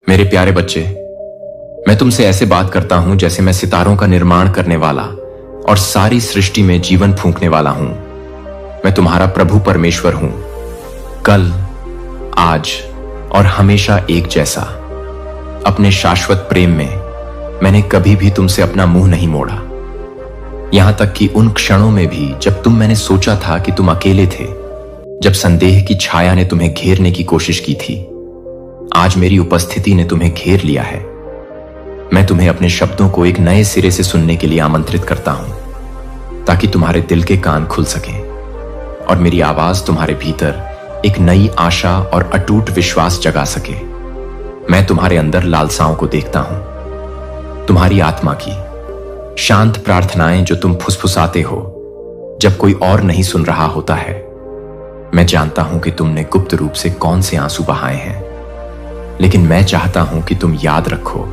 मेरे प्यारे बच्चे, मैं तुमसे ऐसे बात करता हूं जैसे मैं सितारों का निर्माण करने वाला और सारी सृष्टि में जीवन फूंकने वाला हूं। मैं तुम्हारा प्रभु परमेश्वर हूं, कल, आज और हमेशा एक जैसा। अपने शाश्वत प्रेम में मैंने कभी भी तुमसे अपना मुंह नहीं मोड़ा, यहां तक कि उन क्षणों में भी जब मैंने सोचा था कि तुम अकेले थे, जब संदेह की छाया ने तुम्हें घेरने की कोशिश की थी। आज मेरी उपस्थिति ने तुम्हें घेर लिया है। मैं तुम्हें अपने शब्दों को एक नए सिरे से सुनने के लिए आमंत्रित करता हूं, ताकि तुम्हारे दिल के कान खुल सकें और मेरी आवाज तुम्हारे भीतर एक नई आशा और अटूट विश्वास जगा सके। मैं तुम्हारे अंदर लालसाओं को देखता हूं, तुम्हारी आत्मा की शांत प्रार्थनाएं जो तुम फुसफुसाते हो जब कोई और नहीं सुन रहा होता है। मैं जानता हूं कि तुमने गुप्त रूप से कौन से आंसू बहाए हैं, लेकिन मैं चाहता हूं कि तुम याद रखो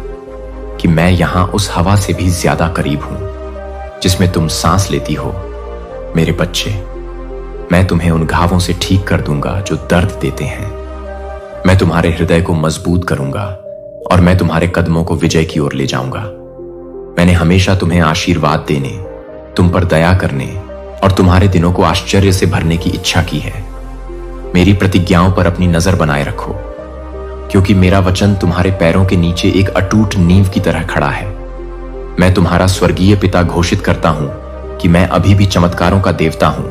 कि मैं यहां उस हवा से भी ज्यादा करीब हूं जिसमें तुम सांस लेती हो। मेरे बच्चे, मैं तुम्हें उन घावों से ठीक कर दूंगा जो दर्द देते हैं। मैं तुम्हारे हृदय को मजबूत करूंगा और मैं तुम्हारे कदमों को विजय की ओर ले जाऊंगा। मैंने हमेशा तुम्हें आशीर्वाद देने, तुम पर दया करने और तुम्हारे दिनों को आश्चर्य से भरने की इच्छा की है। मेरी प्रतिज्ञाओं पर अपनी नजर बनाए रखो, क्योंकि मेरा वचन तुम्हारे पैरों के नीचे एक अटूट नींव की तरह खड़ा है। मैं तुम्हारा स्वर्गीय पिता घोषित करता हूं कि मैं अभी भी चमत्कारों का देवता हूं।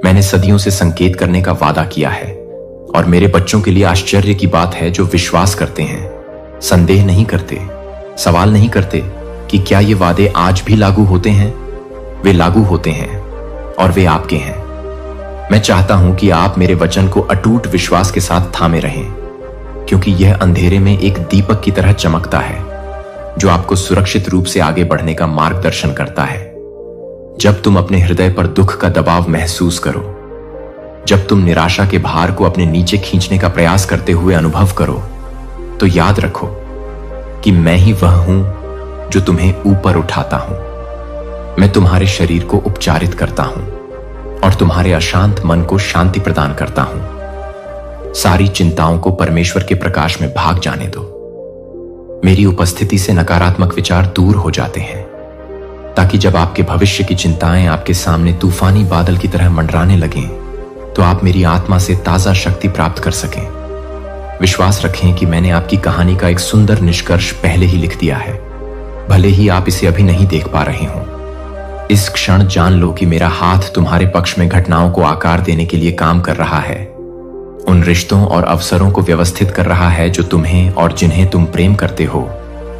मैंने सदियों से संकेत करने का वादा किया है और मेरे बच्चों के लिए आश्चर्य की बात है जो विश्वास करते हैं, संदेह नहीं करते, सवाल नहीं करते कि क्या ये वादे आज भी लागू होते हैं। वे लागू होते हैं और वे आपके हैं। मैं चाहता हूं कि आप मेरे वचन को अटूट विश्वास के साथ थामे रहें, क्योंकि यह अंधेरे में एक दीपक की तरह चमकता है जो आपको सुरक्षित रूप से आगे बढ़ने का मार्गदर्शन करता है। जब तुम अपने हृदय पर दुख का दबाव महसूस करो, जब तुम निराशा के भार को अपने नीचे खींचने का प्रयास करते हुए अनुभव करो, तो याद रखो कि मैं ही वह हूं जो तुम्हें ऊपर उठाता हूं। मैं तुम्हारे शरीर को उपचारित करता हूं और तुम्हारे अशांत मन को शांति प्रदान करता हूं। सारी चिंताओं को परमेश्वर के प्रकाश में भाग जाने दो। मेरी उपस्थिति से नकारात्मक विचार दूर हो जाते हैं, ताकि जब आपके भविष्य की चिंताएं आपके सामने तूफानी बादल की तरह मंडराने लगें, तो आप मेरी आत्मा से ताजा शक्ति प्राप्त कर सकें। विश्वास रखें कि मैंने आपकी कहानी का एक सुंदर निष्कर्ष पहले ही लिख दिया है, भले ही आप इसे अभी नहीं देख पा रहे हों। इस क्षण जान लो कि मेरा हाथ तुम्हारे पक्ष में घटनाओं को आकार देने के लिए काम कर रहा है, उन रिश्तों और अवसरों को व्यवस्थित कर रहा है जो तुम्हें और जिन्हें तुम प्रेम करते हो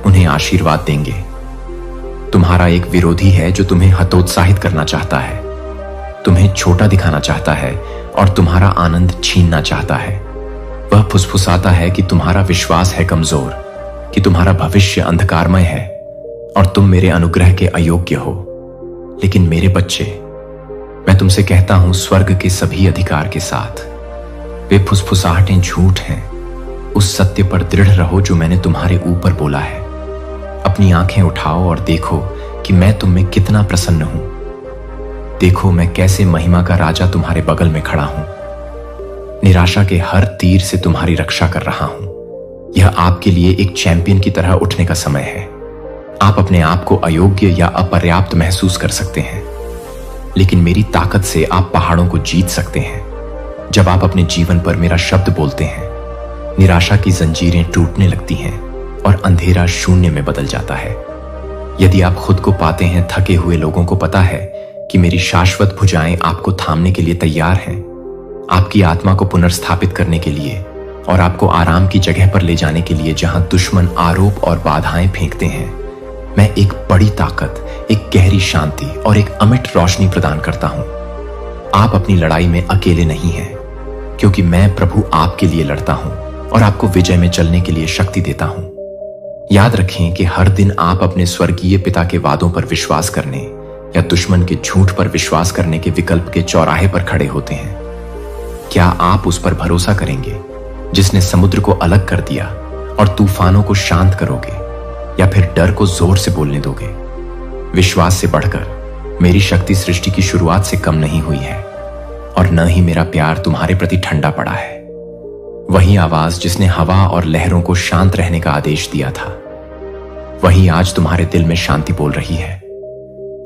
उन्हें आशीर्वाद देंगे। तुम्हारा एक विरोधी है जो तुम्हें हतोत्साहित करना चाहता है, तुम्हें छोटा दिखाना चाहता है और तुम्हारा आनंद छीनना चाहता है। वह फुसफुसाता है कि तुम्हारा विश्वास है कमजोर, कि तुम्हारा भविष्य अंधकारमय है और तुम मेरे अनुग्रह के अयोग्य हो। लेकिन मेरे बच्चे, मैं तुमसे कहता हूं स्वर्ग के सभी अधिकार के साथ, वे फुसफुसाहटें झूठ हैं। उस सत्य पर दृढ़ रहो जो मैंने तुम्हारे ऊपर बोला है। अपनी आंखें उठाओ और देखो कि मैं तुम में कितना प्रसन्न हूं। देखो मैं कैसे महिमा का राजा तुम्हारे बगल में खड़ा हूं। निराशा के हर तीर से तुम्हारी रक्षा कर रहा हूं। यह आपके लिए एक चैंपियन की तरह उठने का समय है। आप अपने आप को अयोग्य या अपर्याप्त महसूस कर सकते हैं, लेकिन मेरी ताकत से आप पहाड़ों को जीत सकते हैं। जब आप अपने जीवन पर मेरा शब्द बोलते हैं, निराशा की जंजीरें टूटने लगती हैं और अंधेरा शून्य में बदल जाता है। यदि आप खुद को पाते हैं थके हुए, लोगों को पता है कि मेरी शाश्वत भुजाएं आपको थामने के लिए तैयार हैं, आपकी आत्मा को पुनर्स्थापित करने के लिए और आपको आराम की जगह पर ले जाने के लिए जहां दुश्मन आरोप और बाधाएं फेंकते हैं। मैं एक बड़ी ताकत, एक गहरी शांति और एक अमिट रोशनी प्रदान करता हूं। आप अपनी लड़ाई में अकेले नहीं हैं, क्योंकि मैं प्रभु आपके लिए लड़ता हूं और आपको विजय में चलने के लिए शक्ति देता हूं। याद रखें कि हर दिन आप अपने स्वर्गीय पिता के वादों पर विश्वास करने या दुश्मन के झूठ पर विश्वास करने के विकल्प के चौराहे पर खड़े होते हैं। क्या आप उस पर भरोसा करेंगे जिसने समुद्र को अलग कर दिया और तूफानों को शांत करोगे, या फिर डर को जोर से बोलने दोगे? विश्वास से बढ़कर मेरी शक्ति सृष्टि की शुरुआत से कम नहीं हुई है और न ही मेरा प्यार तुम्हारे प्रति ठंडा पड़ा है। वही आवाज जिसने हवा और लहरों को शांत रहने का आदेश दिया था, वही आज तुम्हारे दिल में शांति बोल रही है।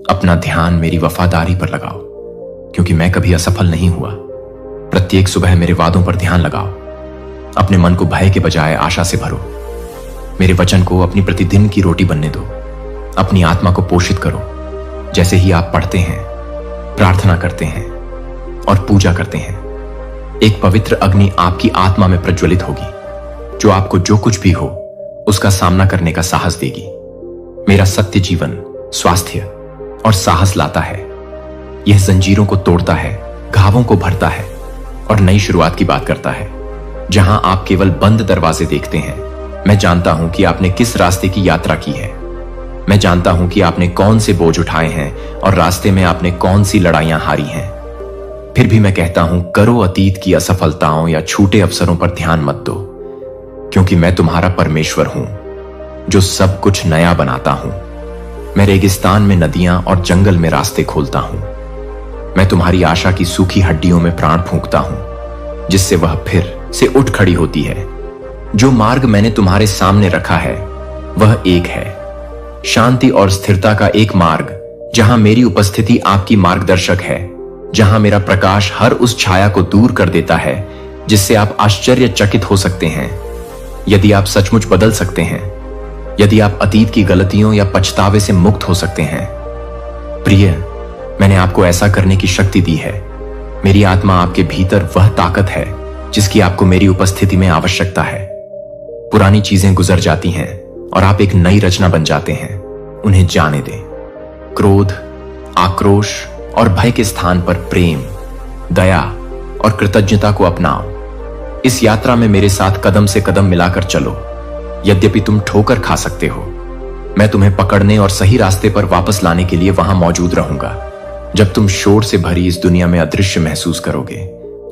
अपना ध्यान मेरी वफादारी पर लगाओ, क्योंकि मैं कभी असफल नहीं हुआ। प्रत्येक सुबह मेरे वादों पर ध्यान लगाओ। अपने मन को भय के बजाय आशा से भरो। मेरे वचन को अपनी प्रतिदिन की रोटी बनने दो। अपनी आत्मा को पोषित करो। जैसे ही आप पढ़ते हैं, प्रार्थना करते हैं और पूजा करते हैं, एक पवित्र अग्नि आपकी आत्मा में प्रज्वलित होगी, जो आपको जो कुछ भी हो उसका सामना करने का साहस देगी। मेरा सत्य जीवन, स्वास्थ्य और साहस लाता है। यह जंजीरों को तोड़ता है, घावों को भरता है और नई शुरुआत की बात करता है। जहां आप केवल बंद दरवाजे देखते हैं, मैं जानता हूं कि आपने किस रास्ते की यात्रा की है। मैं जानता हूं कि आपने कौन से बोझ उठाए हैं और रास्ते में आपने कौन सी लड़ाइयां हारी हैं। फिर भी मैं कहता हूं, करो अतीत की असफलताओं या छूटे अवसरों पर ध्यान मत दो, क्योंकि मैं तुम्हारा परमेश्वर हूं, जो सब कुछ नया बनाता हूं। मैं रेगिस्तान में नदियां और जंगल में रास्ते खोलता हूं। मैं तुम्हारी आशा की सूखी हड्डियों में प्राण फूंकता हूं, जिससे वह फिर से उठ खड़ी होती है। जो मार्ग मैंने तुम्हारे सामने रखा है वह एक है, शांति और स्थिरता का एक मार्ग, जहां मेरी उपस्थिति आपकी मार्गदर्शक है, जहां मेरा प्रकाश हर उस छाया को दूर कर देता है जिससे आप आश्चर्यचकित हो सकते हैं। यदि आप सचमुच बदल सकते हैं, यदि आप अतीत की गलतियों या पछतावे से मुक्त हो सकते हैं। प्रिय, मैंने आपको ऐसा करने की शक्ति दी है। मेरी आत्मा आपके भीतर वह ताकत है जिसकी आपको मेरी उपस्थिति में आवश्यकता है। पुरानी चीजें गुजर जाती हैं और आप एक नई रचना बन जाते हैं। उन्हें जाने दें। क्रोध, आक्रोश और भय के स्थान पर प्रेम, दया और कृतज्ञता को अपनाओ। इस यात्रा में मेरे साथ कदम से कदम मिलाकर चलो। यद्यपि तुम ठोकर खा सकते हो, मैं तुम्हें पकड़ने और सही रास्ते पर वापस लाने के लिए वहां मौजूद रहूंगा। जब तुम शोर से भरी इस दुनिया में अदृश्य महसूस करोगे,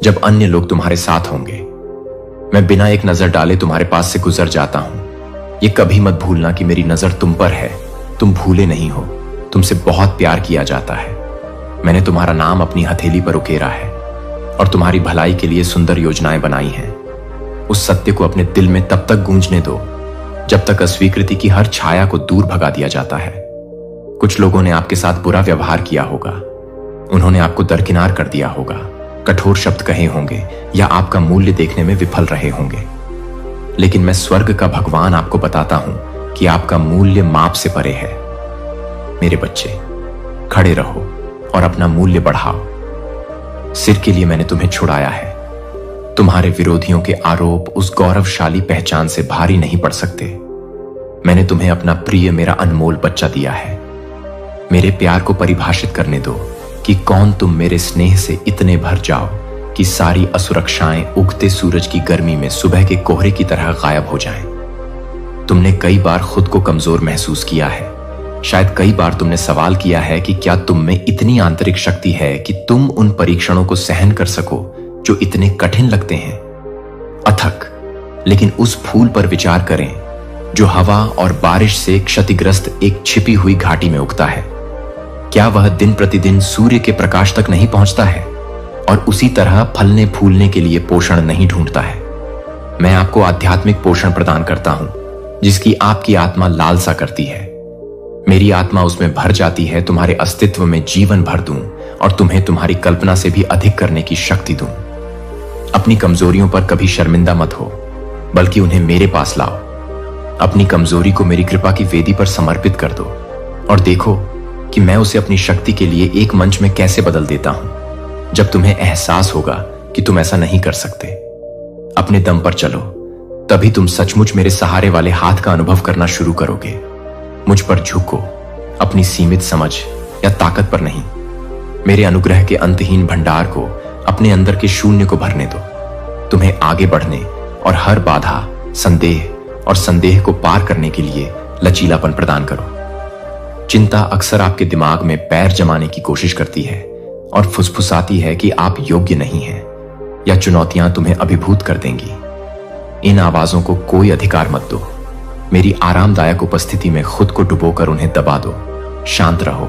जब अन्य लोग तुम्हारे साथ होंगे, मैं बिना एक नजर डाले तुम्हारे पास से गुजर जाता हूं। ये कभी मत भूलना कि मेरी नजर तुम पर है। तुम भूले नहीं हो। तुमसे बहुत प्यार किया जाता है। मैंने तुम्हारा नाम अपनी हथेली पर उकेरा है और तुम्हारी भलाई के लिए सुंदर योजनाएं बनाई हैं। उस सत्य को अपने दिल में तब तक गूंजने दो जब तक अस्वीकृति की हर छाया को दूर भगा दिया जाता है। कुछ लोगों ने आपके साथ बुरा व्यवहार किया होगा। उन्होंने आपको दरकिनार कर दिया होगा, कठोर शब्द कहे होंगे या आपका मूल्य देखने में विफल रहे होंगे। लेकिन मैं स्वर्ग का भगवान आपको बताता हूं कि आपका मूल्य माप से परे है। मेरे बच्चे, खड़े रहो और अपना मूल्य बढ़ाओ। सिर के लिए मैंने तुम्हें छुड़ाया है। तुम्हारे विरोधियों के आरोप उस गौरवशाली पहचान से भारी नहीं पड़ सकते। मैंने तुम्हें अपना प्रिय, मेरा अनमोल बच्चा दिया है। मेरे प्यार को परिभाषित करने दो कि कौन तुम मेरे स्नेह से इतने भर जाओ कि सारी असुरक्षाएं उगते सूरज की गर्मी में सुबह के कोहरे की तरह गायब हो जाएं। तुमने कई बार खुद को कमजोर महसूस किया है। शायद कई बार तुमने सवाल किया है कि क्या तुम में इतनी आंतरिक शक्ति है कि तुम उन परीक्षणों को सहन कर सको जो इतने कठिन लगते हैं। अथक, लेकिन उस फूल पर विचार करें जो हवा और बारिश से क्षतिग्रस्त एक छिपी हुई घाटी में उगता है। क्या वह दिन प्रतिदिन सूर्य के प्रकाश तक नहीं पहुंचता है और उसी तरह फलने फूलने के लिए पोषण नहीं ढूंढता है? मैं आपको आध्यात्मिक पोषण प्रदान करता हूं, जिसकी आपकी आत्मा लालसा करती है। मेरी आत्मा उसमें भर जाती है, तुम्हारे अस्तित्व में जीवन भर दूं और तुम्हें तुम्हारी कल्पना से भी अधिक करने की शक्ति दूं। अपनी कमजोरियों पर कभी शर्मिंदा मत हो, बल्कि उन्हें मेरे पास लाओ। अपनी कमजोरी को मेरी कृपा की वेदी पर समर्पित कर दो और देखो कि मैं उसे अपनी शक्ति के लिए एक मंच में कैसे बदल देता हूं। जब तुम्हें एहसास होगा कि तुम ऐसा नहीं कर सकते, अपने दम पर चलो, तभी तुम सचमुच मेरे सहारे वाले हाथ का अनुभव करना शुरू करोगे। मुझ पर झुको, अपनी सीमित समझ या ताकत पर नहीं। मेरे अनुग्रह के अंतहीन भंडार को, अपने अंदर के शून्य को भरने दो। तुम्हें आगे बढ़ने और हर बाधा, संदेह और संदेह को पार करने के लिए लचीलापन प्रदान करो। चिंता अक्सर आपके दिमाग में पैर जमाने की कोशिश करती है और फुसफुसाती है कि आप योग्य नहीं हैं या चुनौतियां तुम्हें अभिभूत कर देंगी। इन आवाजों को कोई अधिकार मत दो। मेरी आरामदायक उपस्थिति में खुद को डुबोकर उन्हें दबा दो। शांत रहो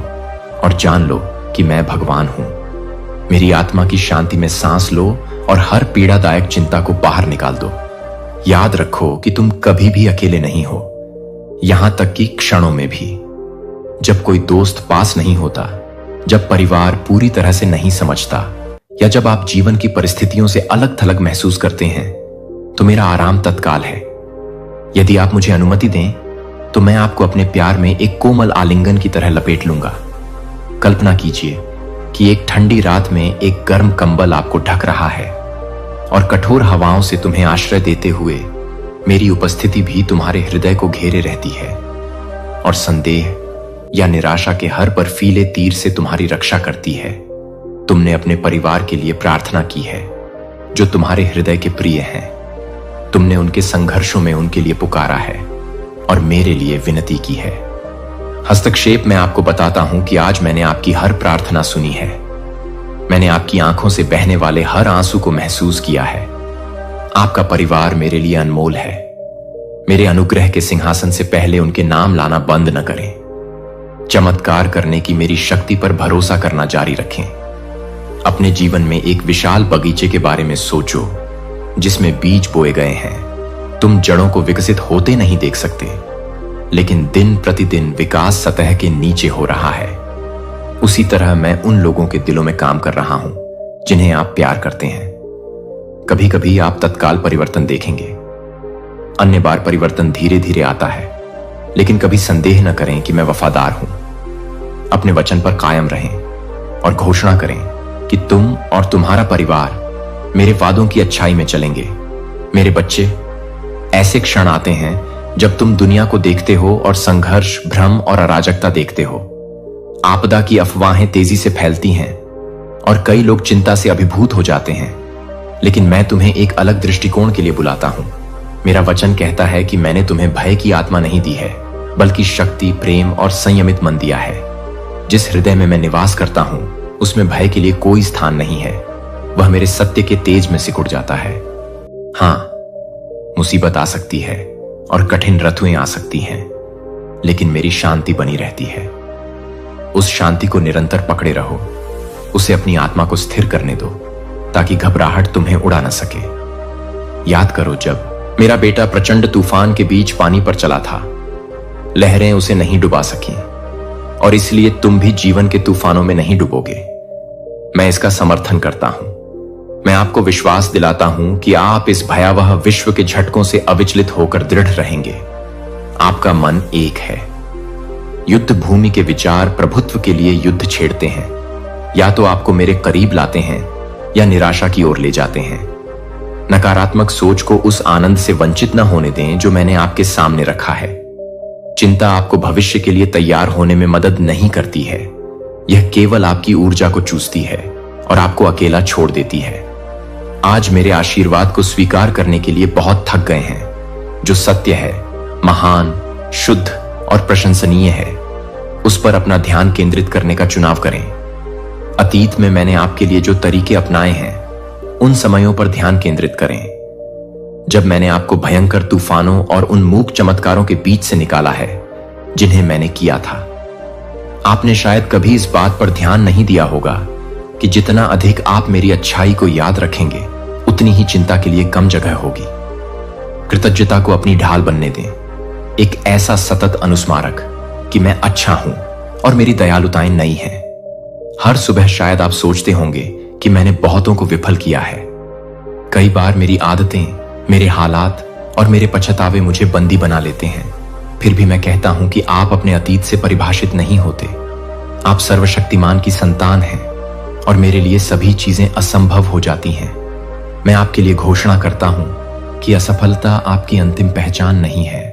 और जान लो कि मैं भगवान हूं। मेरी आत्मा की शांति में सांस लो और हर पीड़ादायक चिंता को बाहर निकाल दो। याद रखो कि तुम कभी भी अकेले नहीं हो, यहां तक कि क्षणों में भी। जब कोई दोस्त पास नहीं होता, जब परिवार पूरी तरह से नहीं समझता, या जब आप जीवन की परिस्थितियों से अलग थलग महसूस करते हैं, तो मेरा आराम तत्काल है। यदि आप मुझे अनुमति दें तो मैं आपको अपने प्यार में एक कोमल आलिंगन की तरह लपेट लूंगा। कल्पना कीजिए कि एक ठंडी रात में एक गर्म कंबल आपको ढक रहा है और कठोर हवाओं से तुम्हें आश्रय देते हुए मेरी उपस्थिति भी तुम्हारे हृदय को घेरे रहती है और संदेह या निराशा के हर बर्फीले तीर से तुम्हारी रक्षा करती है। तुमने अपने परिवार के लिए प्रार्थना की है जो तुम्हारे हृदय के प्रिय हैं। तुमने उनके संघर्षों में उनके लिए पुकारा है और मेरे लिए विनती की है। हस्तक्षेप में आपको बताता हूं कि आज मैंने आपकी हर प्रार्थना सुनी है। मैंने आपकी आंखों से बहने वाले हर आंसू को महसूस किया है। आपका परिवार मेरे लिए अनमोल है। मेरे अनुग्रह के सिंहासन से पहले उनके नाम लाना बंद न करें। चमत्कार करने की मेरी शक्ति पर भरोसा करना जारी रखें। अपने जीवन में एक विशाल बगीचे के बारे में सोचो जिसमें बीज बोए गए हैं। तुम जड़ों को विकसित होते नहीं देख सकते, लेकिन दिन प्रतिदिन विकास सतह के नीचे हो रहा है। उसी तरह मैं उन लोगों के दिलों में काम कर रहा हूं जिन्हें आप प्यार करते हैं। कभी कभी आप तत्काल परिवर्तन देखेंगे, अन्य बार परिवर्तन धीरे धीरे आता है। लेकिन कभी संदेह न करें कि मैं वफादार हूं। अपने वचन पर कायम रहें और घोषणा करें कि तुम और तुम्हारा परिवार मेरे वादों की अच्छाई में चलेंगे। मेरे बच्चे, ऐसे क्षण आते हैं जब तुम दुनिया को देखते हो और संघर्ष, भ्रम और अराजकता देखते हो। आपदा की अफवाहें तेजी से फैलती हैं और कई लोग चिंता से अभिभूत हो जाते हैं। लेकिन मैं तुम्हें एक अलग दृष्टिकोण के लिए बुलाता हूं। मेरा वचन कहता है कि मैंने तुम्हें भय की आत्मा नहीं दी है, बल्कि शक्ति, प्रेम और संयमित मन दिया है। जिस हृदय में मैं निवास करता हूं उसमें भय के लिए कोई स्थान नहीं है। वह मेरे सत्य के तेज में सिकुड़ जाता है। हां, मुसीबत आ सकती है और कठिन ऋतुएं आ सकती हैं, लेकिन मेरी शांति बनी रहती है। उस शांति को निरंतर पकड़े रहो। उसे अपनी आत्मा को स्थिर करने दो ताकि घबराहट तुम्हें उड़ा न सके। याद करो जब मेरा बेटा प्रचंड तूफान के बीच पानी पर चला था, लहरें उसे नहीं डुबा सकी, और इसलिए तुम भी जीवन के तूफानों में नहीं डूबोगे। मैं इसका समर्थन करता हूं। मैं आपको विश्वास दिलाता हूं कि आप इस भयावह विश्व के झटकों से अविचलित होकर दृढ़ रहेंगे। आपका मन एक है। युद्ध भूमि के विचार प्रभुत्व के लिए युद्ध छेड़ते हैं। या तो आपको मेरे करीब लाते हैं या निराशा की ओर ले जाते हैं। नकारात्मक सोच को उस आनंद से वंचित न होने दें जो मैंने आपके सामने रखा है। चिंता आपको भविष्य के लिए तैयार होने में मदद नहीं करती है। यह केवल आपकी ऊर्जा को चूसती है और आपको अकेला छोड़ देती है। आज मेरे आशीर्वाद को स्वीकार करने के लिए बहुत थक गए हैं। जो सत्य है, महान, शुद्ध और प्रशंसनीय है, उस पर अपना ध्यान केंद्रित करने का चुनाव करें। अतीत में मैंने आपके लिए जो तरीके अपनाए हैं, उन समयों पर ध्यान केंद्रित करें जब मैंने आपको भयंकर तूफानों और उन मूक चमत्कारों के बीच से निकाला है जिन्हें मैंने किया था। आपने शायद कभी इस बात पर ध्यान नहीं दिया होगा कि जितना अधिक आप मेरी अच्छाई को याद रखेंगे, उतनी ही चिंता के लिए कम जगह होगी। कृतज्ञता को अपनी ढाल बनने दें, एक ऐसा सतत अनुस्मारक कि मैं अच्छा हूं और मेरी दयालुताएं नई हैं। हर सुबह शायद आप सोचते होंगे कि मैंने बहुतों को विफल किया है। कई बार मेरी आदतें, मेरे हालात और मेरे पछतावे मुझे बंदी बना लेते हैं। फिर भी मैं कहता हूं कि आप अपने अतीत से परिभाषित नहीं होते। आप सर्वशक्तिमान की संतान हैं और मेरे लिए सभी चीजें असंभव हो जाती हैं। मैं आपके लिए घोषणा करता हूं कि असफलता आपकी अंतिम पहचान नहीं है,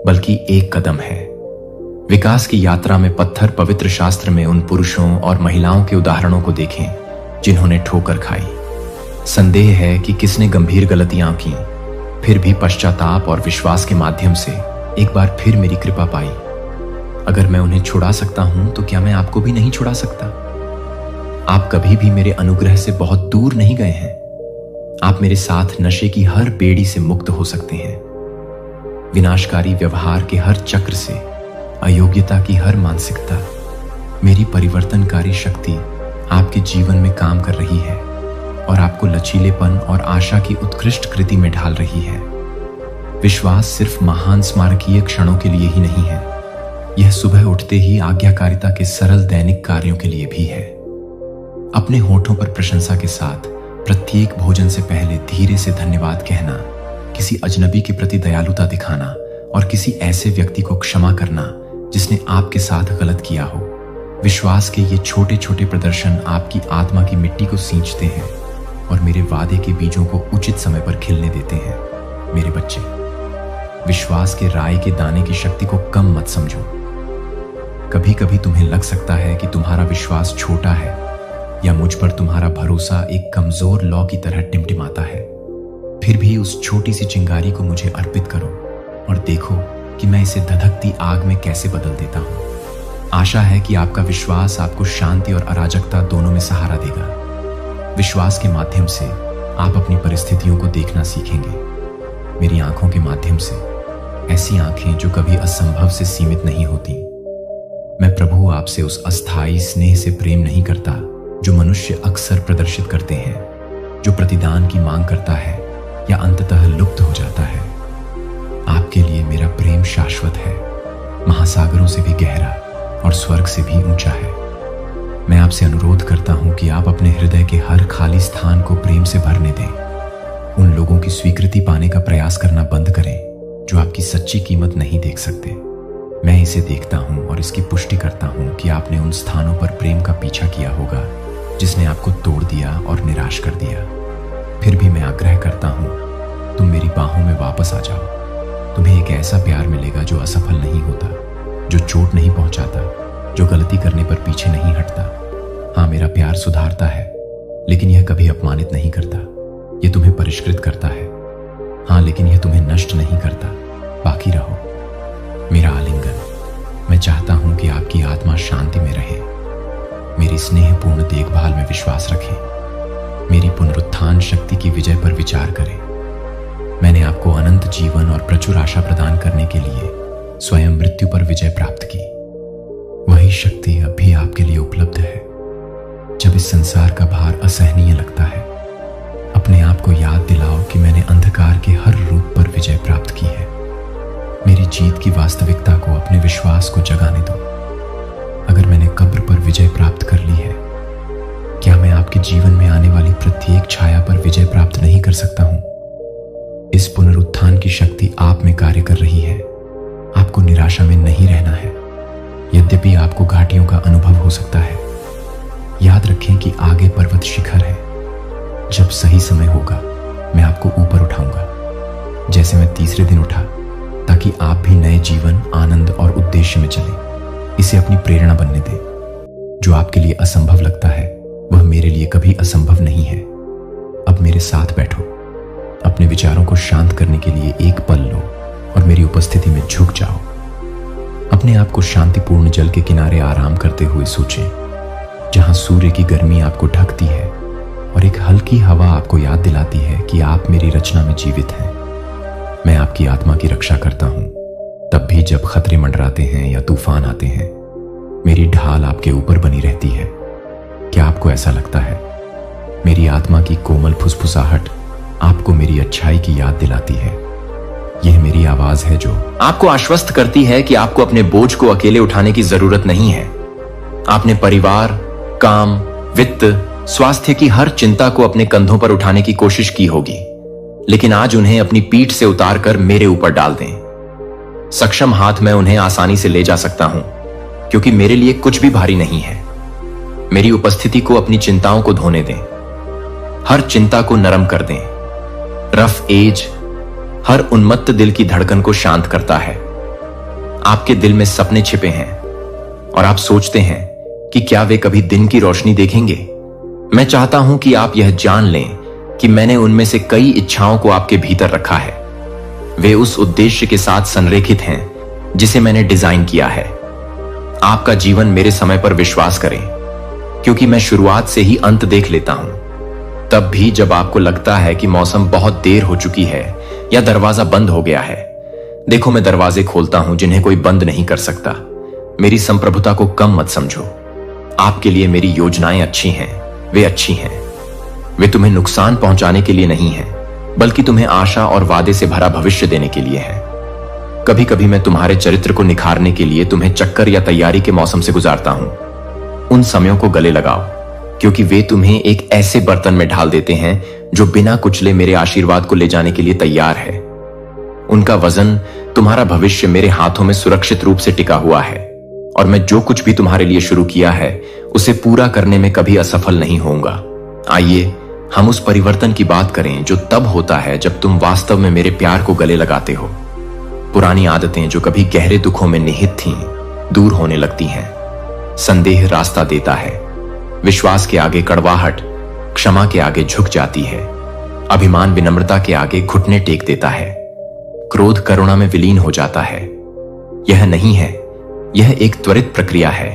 बल्कि एक कदम है। विकास की यात्रा में पत्थर पवित्र शास्त्र में उन पुरुषों और महिलाओं के उदाहरणों को देखें जिन्होंने ठोकर खाई। संदेह है कि किसने गंभीर गलतियां की, फिर भी पश्चाताप और विश्वास के माध्यम से एक बार फिर मेरी कृपा पाई। अगर मैं उन्हें छुड़ा सकता हूं तो क्या मैं आपको भी नहीं छुड़ा सकता? आप कभी भी मेरे अनुग्रह से बहुत दूर नहीं गए हैं। आप मेरे साथ नशे की हर बेड़ी से मुक्त हो सकते हैं, विनाशकारी व्यवहार के हर चक्र से, अयोग्यता की हर मानसिकता। मेरी परिवर्तनकारी शक्ति आपके जीवन में काम कर रही है और आपको लचीलेपन और आशा की उत्कृष्ट कृति में ढाल रही है। विश्वास सिर्फ महान स्मारकीय क्षणों के लिए ही नहीं है, यह सुबह उठते ही आज्ञाकारिता के सरल दैनिक कार्यों के लिए भी है। अपने होठों पर प्रशंसा के साथ प्रत्येक भोजन से पहले धीरे से धन्यवाद कहना, किसी अजनबी के प्रति दयालुता दिखाना और किसी ऐसे व्यक्ति को क्षमा करना जिसने आपके साथ गलत किया हो। विश्वास के ये छोटे छोटे प्रदर्शन आपकी आत्मा की मिट्टी को सींचते हैं और मेरे वादे के बीजों को उचित समय पर खिलने देते हैं। मेरे बच्चे, विश्वास के राई के दाने की शक्ति को कम मत समझो। कभी कभी तुम्हें लग सकता है कि तुम्हारा विश्वास छोटा है या मुझ पर तुम्हारा भरोसा एक कमजोर लौ की तरह टिमटिमाता है। फिर भी उस छोटी सी चिंगारी को मुझे अर्पित करो और देखो कि मैं इसे धधकती आग में कैसे बदल देता हूं। आशा है कि आपका विश्वास आपको शांति और अराजकता दोनों में सहारा देगा। विश्वास के माध्यम से आप अपनी परिस्थितियों को देखना सीखेंगे, मेरी आंखों के माध्यम से, ऐसी आंखें जो कभी असंभव से सीमित नहीं होती। मैं प्रभु आपसे उस अस्थायी स्नेह से प्रेम नहीं करता जो मनुष्य अक्सर प्रदर्शित करते हैं, जो प्रतिदान की मांग करता है या अंततः लुप्त हो जाता है। आपके लिए मेरा प्रेम शाश्वत है, महासागरों से भी गहरा और स्वर्ग से भी ऊंचा है। मैं आपसे अनुरोध करता हूं कि आप अपने हृदय के हर खाली स्थान को प्रेम से भरने दें। उन लोगों की स्वीकृति पाने का प्रयास करना बंद करें जो आपकी सच्ची कीमत नहीं देख सकते। मैं इसे देखता हूं और इसकी पुष्टि करता हूं कि आपने उन स्थानों पर प्रेम का पीछा किया होगा जिसने आपको तोड़ दिया और निराश कर दिया। फिर भी मैं आग्रह करता हूं, तुम मेरी बाहों में वापस आ जाओ। तुम्हें एक ऐसा प्यार मिलेगा जो असफल नहीं होता, जो चोट नहीं पहुंचाता, जो गलती करने पर पीछे नहीं हटता। हाँ, मेरा प्यार सुधारता है, लेकिन यह कभी अपमानित नहीं करता। यह तुम्हें परिष्कृत करता है। हाँ, लेकिन यह तुम्हें नष्ट नहीं करता। बाकी रहो। मेरा आलिंगन, मैं चाहता हूं कि आपकी आत्मा शांति में रहे, मेरी स्नेहपूर्ण देखभाल में विश्वास रखें, मेरी पुनरुत्थान शक्ति की विजय पर विचार करें। मैंने आपको अनंत जीवन और प्रचुर आशा प्रदान करने के लिए स्वयं मृत्यु पर विजय प्राप्त की। वही शक्ति अब भी आपके लिए उपलब्ध है। जब इस संसार का भार असहनीय लगता है, अपने आप को याद दिलाओ कि मैंने अंधकार के हर रूप पर विजय प्राप्त की है। मेरी जीत की वास्तविकता को, अपने विश्वास को जगाने दो। अगर मैंने कब्र पर विजय प्राप्त कर ली है, क्या मैं आपके जीवन में आने वाली प्रत्येक छाया पर विजय प्राप्त नहीं कर सकता हूं? इस पुनरुत्थान की शक्ति आप में कार्य कर रही है। आपको निराशा में नहीं रहना है, यद्यपि आपको घाटियों का अनुभव हो सकता है। याद रखें कि आगे पर्वत शिखर है। जब सही समय होगा, मैं आपको ऊपर उठाऊंगा, जैसे मैं तीसरे दिन उठा, ताकि आप भी नए जीवन, आनंद और उद्देश्य में चलें। इसे अपनी प्रेरणा बनने दें। जो आपके लिए असंभव लगता है, वह मेरे लिए कभी असंभव नहीं है। अब मेरे साथ बैठो। अपने विचारों को शांत करने के लिए एक पल लो और मेरी उपस्थिति में झुक जाओ। अपने आप को शांतिपूर्ण जल के किनारे आराम करते हुए सोचें, जहां सूर्य की गर्मी आपको ढकती है और एक हल्की हवा आपको याद दिलाती है कि आप मेरी रचना में जीवित हैं। मैं आपकी आत्मा की रक्षा करता हूं, तब भी जब खतरे मंडराते हैं या तूफान आते हैं। मेरी ढाल आपके ऊपर बनी रहती है। क्या आपको ऐसा लगता है? मेरी आत्मा की कोमल फुसफुसाहट आपको मेरी अच्छाई की याद दिलाती है। यह मेरी आवाज है जो आपको आश्वस्त करती है कि आपको अपने बोझ को अकेले उठाने की जरूरत नहीं है। आपने परिवार, काम, वित्त, स्वास्थ्य की हर चिंता को अपने कंधों पर उठाने की कोशिश की होगी, लेकिन आज उन्हें अपनी पीठ से उतारकर मेरे ऊपर डाल दें। सक्षम हाथ में उन्हें आसानी से ले जा सकता हूं, क्योंकि मेरे लिए कुछ भी भारी नहीं है। मेरी उपस्थिति को अपनी चिंताओं को धोने दें। हर चिंता को नरम कर दें। रफ एज हर उन्मत्त दिल की धड़कन को शांत करता है। आपके दिल में सपने छिपे हैं और आप सोचते हैं कि क्या वे कभी दिन की रोशनी देखेंगे। मैं चाहता हूं कि आप यह जान लें कि मैंने उनमें से कई इच्छाओं को आपके भीतर रखा है। वे उस उद्देश्य के साथ संरेखित हैं जिसे मैंने डिजाइन किया है। आपका जीवन मेरे समय पर विश्वास करें, क्योंकि मैं शुरुआत से ही अंत देख लेता हूं। तब भी जब आपको लगता है कि मौसम बहुत देर हो चुकी है या दरवाजा बंद हो गया है, देखो मैं दरवाजे खोलता हूं जिन्हें कोई बंद नहीं कर सकता। मेरी संप्रभुता को कम मत समझो। आपके लिए मेरी योजनाएं अच्छी हैं, वे अच्छी हैं। वे तुम्हें नुकसान पहुंचाने के लिए नहीं हैं, बल्कि तुम्हें आशा और वादे से भरा भविष्य देने के लिए हैं। कभी कभी मैं तुम्हारे चरित्र को निखारने के लिए तुम्हें चक्कर या तैयारी के मौसम से गुजारता हूं। उन समयों को गले लगाओ, क्योंकि वे तुम्हें एक ऐसे बर्तन में ढाल देते हैं जो बिना कुचले मेरे आशीर्वाद को ले जाने के लिए तैयार है। उनका वजन, तुम्हारा भविष्य मेरे हाथों में सुरक्षित रूप से टिका हुआ है, और मैं जो कुछ भी तुम्हारे लिए शुरू किया है उसे पूरा करने में कभी असफल नहीं होऊंगा। आइए हम उस परिवर्तन की बात करें जो तब होता है जब तुम वास्तव में मेरे प्यार को गले लगाते हो। पुरानी आदतें जो कभी गहरे दुखों में निहित थीं, दूर होने लगती हैं। संदेह रास्ता देता है, विश्वास के आगे कड़वाहट क्षमा के आगे झुक जाती है, अभिमान विनम्रता के आगे घुटने टेक देता है, क्रोध करुणा में विलीन हो जाता है। यह नहीं है, यह एक त्वरित प्रक्रिया है,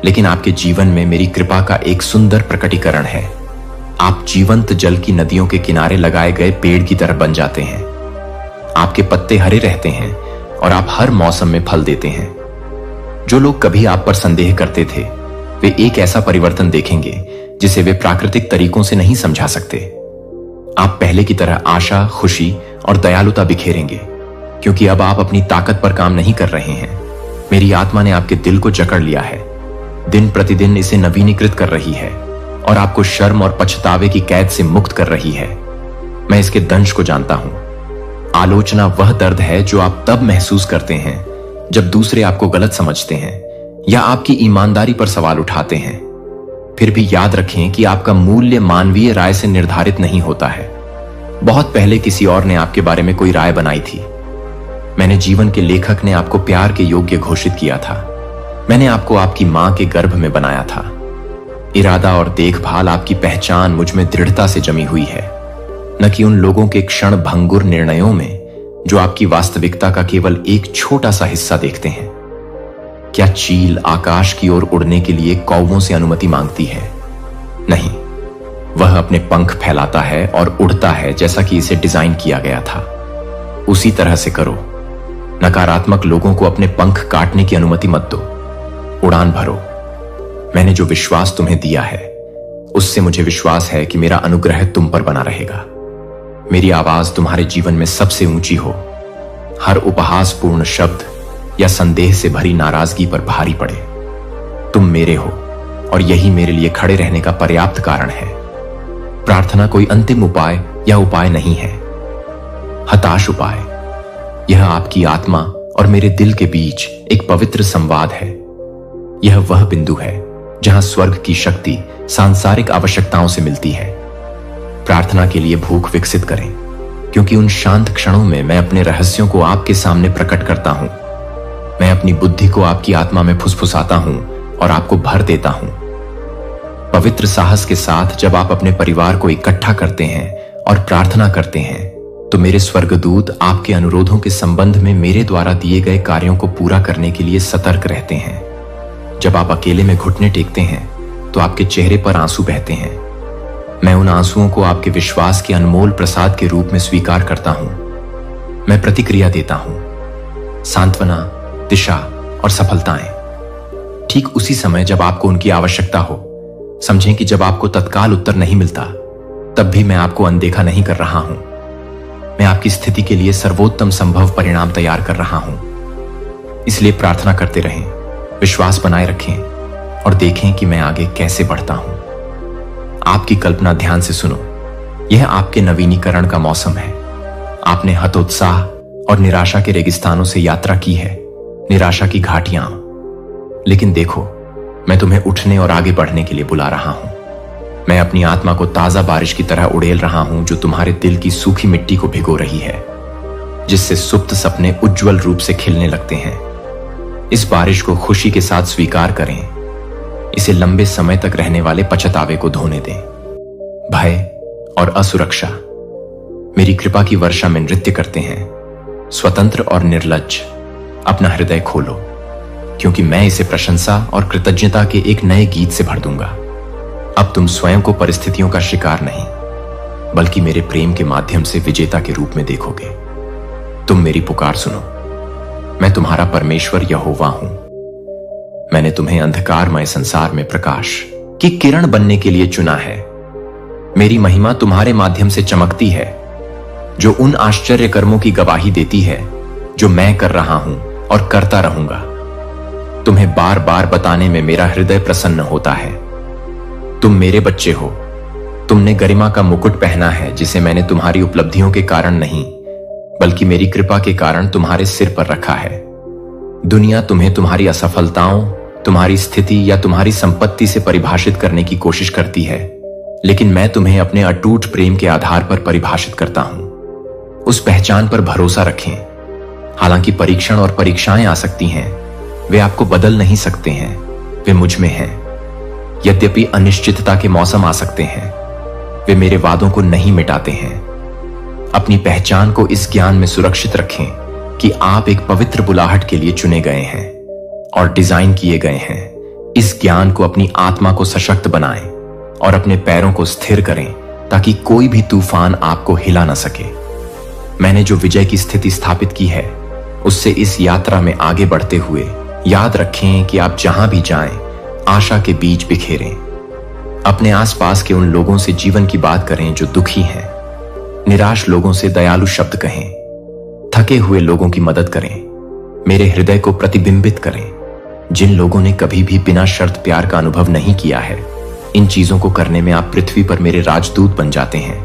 लेकिन आपके जीवन में मेरी कृपा का एक सुंदर प्रकटीकरण है। आप जीवंत जल की नदियों के किनारे लगाए गए पेड़ की तरह बन जाते हैं। आपके पत्ते हरे रहते हैं और आप हर मौसम में फल देते हैं। जो लोग कभी आप पर संदेह करते थे, वे एक ऐसा परिवर्तन देखेंगे जिसे वे प्राकृतिक तरीकों से नहीं समझा सकते। आप पहले की तरह आशा, खुशी और दयालुता बिखेरेंगे, क्योंकि अब आप अपनी ताकत पर काम नहीं कर रहे हैं। मेरी आत्मा ने आपके दिल को जकड़ लिया है, दिन प्रतिदिन इसे नवीनीकृत कर रही है और आपको शर्म और पछतावे की कैद से मुक्त कर रही है। मैं इसके दंश को जानता हूं। आलोचना वह दर्द है जो आप तब महसूस करते हैं जब दूसरे आपको गलत समझते हैं या आपकी ईमानदारी पर सवाल उठाते हैं। फिर भी याद रखें कि आपका मूल्य मानवीय राय से निर्धारित नहीं होता है। बहुत पहले किसी और ने आपके बारे में कोई राय बनाई थी। मैंने जीवन के लेखक ने आपको प्यार के योग्य घोषित किया था। मैंने आपको आपकी मां के गर्भ में बनाया था। इरादा और देखभाल, आपकी पहचान मुझ में दृढ़ता से जमी हुई है, न कि उन लोगों के क्षण भंगुर निर्णयों में जो आपकी वास्तविकता का केवल एक छोटा सा हिस्सा देखते हैं। क्या चील आकाश की ओर उड़ने के लिए कौवों से अनुमति मांगती है? नहीं, वह अपने पंख फैलाता है और उड़ता है जैसा कि इसे डिजाइन किया गया था। उसी तरह से करो। नकारात्मक लोगों को अपने पंख काटने की अनुमति मत दो। उड़ान भरो। मैंने जो विश्वास तुम्हें दिया है, उससे मुझे विश्वास है कि मेरा अनुग्रह तुम पर बना रहेगा। मेरी आवाज तुम्हारे जीवन में सबसे ऊंची हो। हर उपहासपूर्ण शब्द या संदेह से भरी नाराजगी पर भारी पड़े। तुम मेरे हो और यही मेरे लिए खड़े रहने का पर्याप्त कारण है। प्रार्थना कोई अंतिम उपाय या उपाय नहीं है, हताश उपाय। यह आपकी आत्मा और मेरे दिल के बीच एक पवित्र संवाद है। यह वह बिंदु है जहां स्वर्ग की शक्ति सांसारिक आवश्यकताओं से मिलती है। प्रार्थना के लिए भूख विकसित करें, क्योंकि उन शांत क्षणों में मैं अपने रहस्यों को आपके सामने प्रकट करता हूं। मैं अपनी बुद्धि को आपकी आत्मा में फुसफुसाता हूं और आपको भर देता हूं। पवित्र साहस के साथ जब आप अपने परिवार को इकट्ठा करते हैं और प्रार्थना करते हैं, तो मेरे स्वर्गदूत आपके अनुरोधों के संबंध में मेरे द्वारा दिए गए कार्यों को पूरा करने के लिए सतर्क रहते हैं। जब आप अकेले में घुटने टेकते हैं, तो आपके चेहरे पर आंसू बहते हैं। मैं उन आंसुओं को आपके विश्वास के अनमोल प्रसाद के रूप में स्वीकार करता हूं। मैं प्रतिक्रिया देता हूं, सांत्वना, दिशा और सफलताएं। ठीक उसी समय जब आपको उनकी आवश्यकता हो। समझें कि जब आपको तत्काल उत्तर नहीं मिलता, तब भी मैं आपको अनदेखा नहीं कर रहा हूं। मैं आपकी स्थिति के लिए सर्वोत्तम संभव परिणाम तैयार कर रहा हूं। इसलिए प्रार्थना करते रहें, विश्वास बनाए रखें और देखें कि मैं आगे कैसे बढ़ता हूं। आपकी कल्पना ध्यान से सुनो। यह आपके नवीनीकरण का मौसम है। आपने हतोत्साह और निराशा के रेगिस्तानों से यात्रा की है, निराशा की घाटियां। लेकिन देखो, मैं तुम्हें उठने और आगे बढ़ने के लिए बुला रहा हूं। मैं अपनी आत्मा को ताजा बारिश की तरह उड़ेल रहा हूं, जो तुम्हारे दिल की सूखी मिट्टी को भिगो रही है, जिससे सुप्त सपने उज्जवल रूप से खिलने लगते हैं। इस बारिश को खुशी के साथ स्वीकार करें। इसे लंबे समय तक रहने वाले पछतावे को धोने दें। भय और असुरक्षा मेरी कृपा की वर्षा में नृत्य करते हैं। स्वतंत्र और निर्लज्ज, अपना हृदय खोलो, क्योंकि मैं इसे प्रशंसा और कृतज्ञता के एक नए गीत से भर दूंगा। अब तुम स्वयं को परिस्थितियों का शिकार नहीं, बल्कि मेरे प्रेम के माध्यम से विजेता के रूप में देखोगे। तुम मेरी पुकार सुनो। मैं तुम्हारा परमेश्वर यहोवा हूं। मैंने तुम्हें अंधकारमय संसार में प्रकाश की किरण बनने के लिए चुना है। मेरी महिमा तुम्हारे माध्यम से चमकती है, जो उन आश्चर्य कर्मों की गवाही देती है जो मैं कर रहा हूं और करता रहूंगा। तुम्हें बार बार बताने में मेरा हृदय प्रसन्न होता है। तुम मेरे बच्चे हो। तुमने गरिमा का मुकुट पहना है, जिसे मैंने तुम्हारी उपलब्धियों के कारण नहीं बल्कि मेरी कृपा के कारण तुम्हारे सिर पर रखा है। दुनिया तुम्हें तुम्हारी असफलताओं, तुम्हारी स्थिति या तुम्हारी संपत्ति से परिभाषित करने की कोशिश करती है, लेकिन मैं तुम्हें अपने अटूट प्रेम के आधार पर परिभाषित करता हूं। उस पहचान पर भरोसा रखें। हालांकि परीक्षण और परीक्षाएं आ सकती हैं, वे आपको बदल नहीं सकते हैं, वे मुझ में हैं। यद्यपि अनिश्चितता के मौसम आ सकते हैं, वे मेरे वादों को नहीं मिटाते हैं। अपनी पहचान को इस ज्ञान में सुरक्षित रखें कि आप एक पवित्र बुलाहट के लिए चुने गए हैं और डिजाइन किए गए हैं। इस ज्ञान को अपनी आत्मा को सशक्त बनाएं और अपने पैरों को स्थिर करें, ताकि कोई भी तूफान आपको हिला न सके। मैंने जो विजय की स्थिति स्थापित की है, उससे इस यात्रा में आगे बढ़ते हुए याद रखें कि आप जहां भी जाएं, आशा के बीज बिखेरें। अपने आसपास के उन लोगों से जीवन की बात करें जो दुखी हैं। निराश लोगों से दयालु शब्द कहें। थके हुए लोगों की मदद करें। मेरे हृदय को प्रतिबिंबित करें। जिन लोगों ने कभी भी बिना शर्त प्यार का अनुभव नहीं किया है, इन चीजों को करने में आप पृथ्वी पर मेरे राजदूत बन जाते हैं,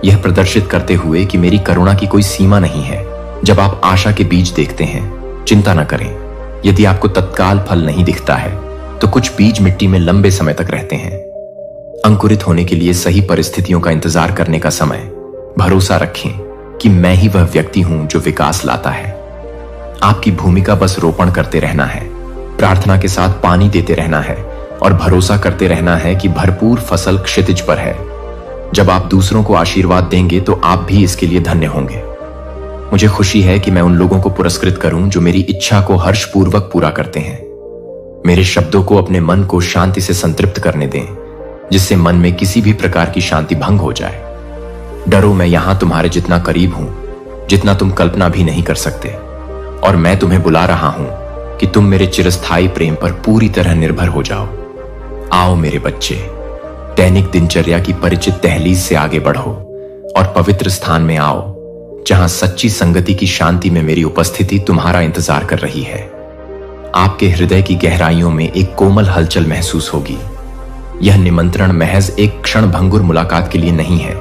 यह प्रदर्शित करते हुए कि मेरी करुणा की कोई सीमा नहीं है। जब आप आशा के बीज देखते हैं, चिंता न करें। यदि आपको तत्काल फल नहीं दिखता है, तो कुछ बीज मिट्टी में लंबे समय तक रहते हैं। अंकुरित होने के लिए सही परिस्थितियों का इंतजार करने का समय। भरोसा रखें कि मैं ही वह व्यक्ति हूं जो विकास लाता है। आपकी भूमिका बस रोपण करते रहना है, प्रार्थना के साथ पानी देते रहना है और भरोसा करते रहना है कि भरपूर फसल क्षितिज पर है। जब आप दूसरों को आशीर्वाद देंगे तो आप भी इसके लिए धन्य होंगे। मुझे खुशी है कि मैं उन लोगों को पुरस्कृत करूं जो मेरी इच्छा को हर्षपूर्वक पूरा करते हैं। मेरे शब्दों को अपने मन को शांति से संतृप्त करने दें, जिससे मन में किसी भी प्रकार की शांति भंग हो जाए। डरो, मैं यहां तुम्हारे जितना करीब हूं जितना तुम कल्पना भी नहीं कर सकते, और मैं तुम्हें बुला रहा हूं कि तुम मेरे चिरस्थायी प्रेम पर पूरी तरह निर्भर हो जाओ। आओ मेरे बच्चे, दैनिक दिनचर्या की परिचित दहलीज से आगे बढ़ो और पवित्र स्थान में आओ, जहां सच्ची संगति की शांति में मेरी उपस्थिति तुम्हारा इंतजार कर रही है। आपके हृदय की गहराइयों में एक कोमल हलचल महसूस होगी। यह निमंत्रण महज एक क्षण भंगुर मुलाकात के लिए नहीं है,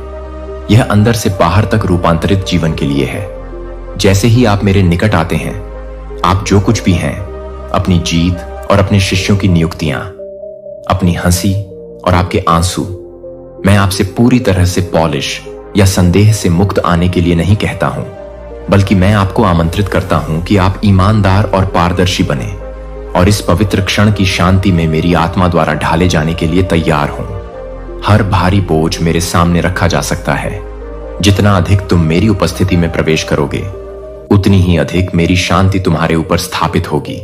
यह अंदर से बाहर तक रूपांतरित जीवन के लिए है। जैसे ही आप मेरे निकट आते हैं, आप जो कुछ भी हैं, अपनी जीत और अपने शिष्यों की नियुक्तियां, अपनी हंसी और आपके आंसू, मैं आपसे पूरी तरह से पॉलिश या संदेह से मुक्त आने के लिए नहीं कहता हूं, बल्कि मैं आपको आमंत्रित करता हूं कि आप ईमानदार और पारदर्शी बने और इस पवित्र क्षण की शांति में मेरी आत्मा द्वारा ढाले जाने के लिए तैयार हों। हर भारी बोझ मेरे सामने रखा जा सकता है। जितना अधिक तुम मेरी उपस्थिति में प्रवेश करोगे, उतनी ही अधिक मेरी शांति तुम्हारे ऊपर स्थापित होगी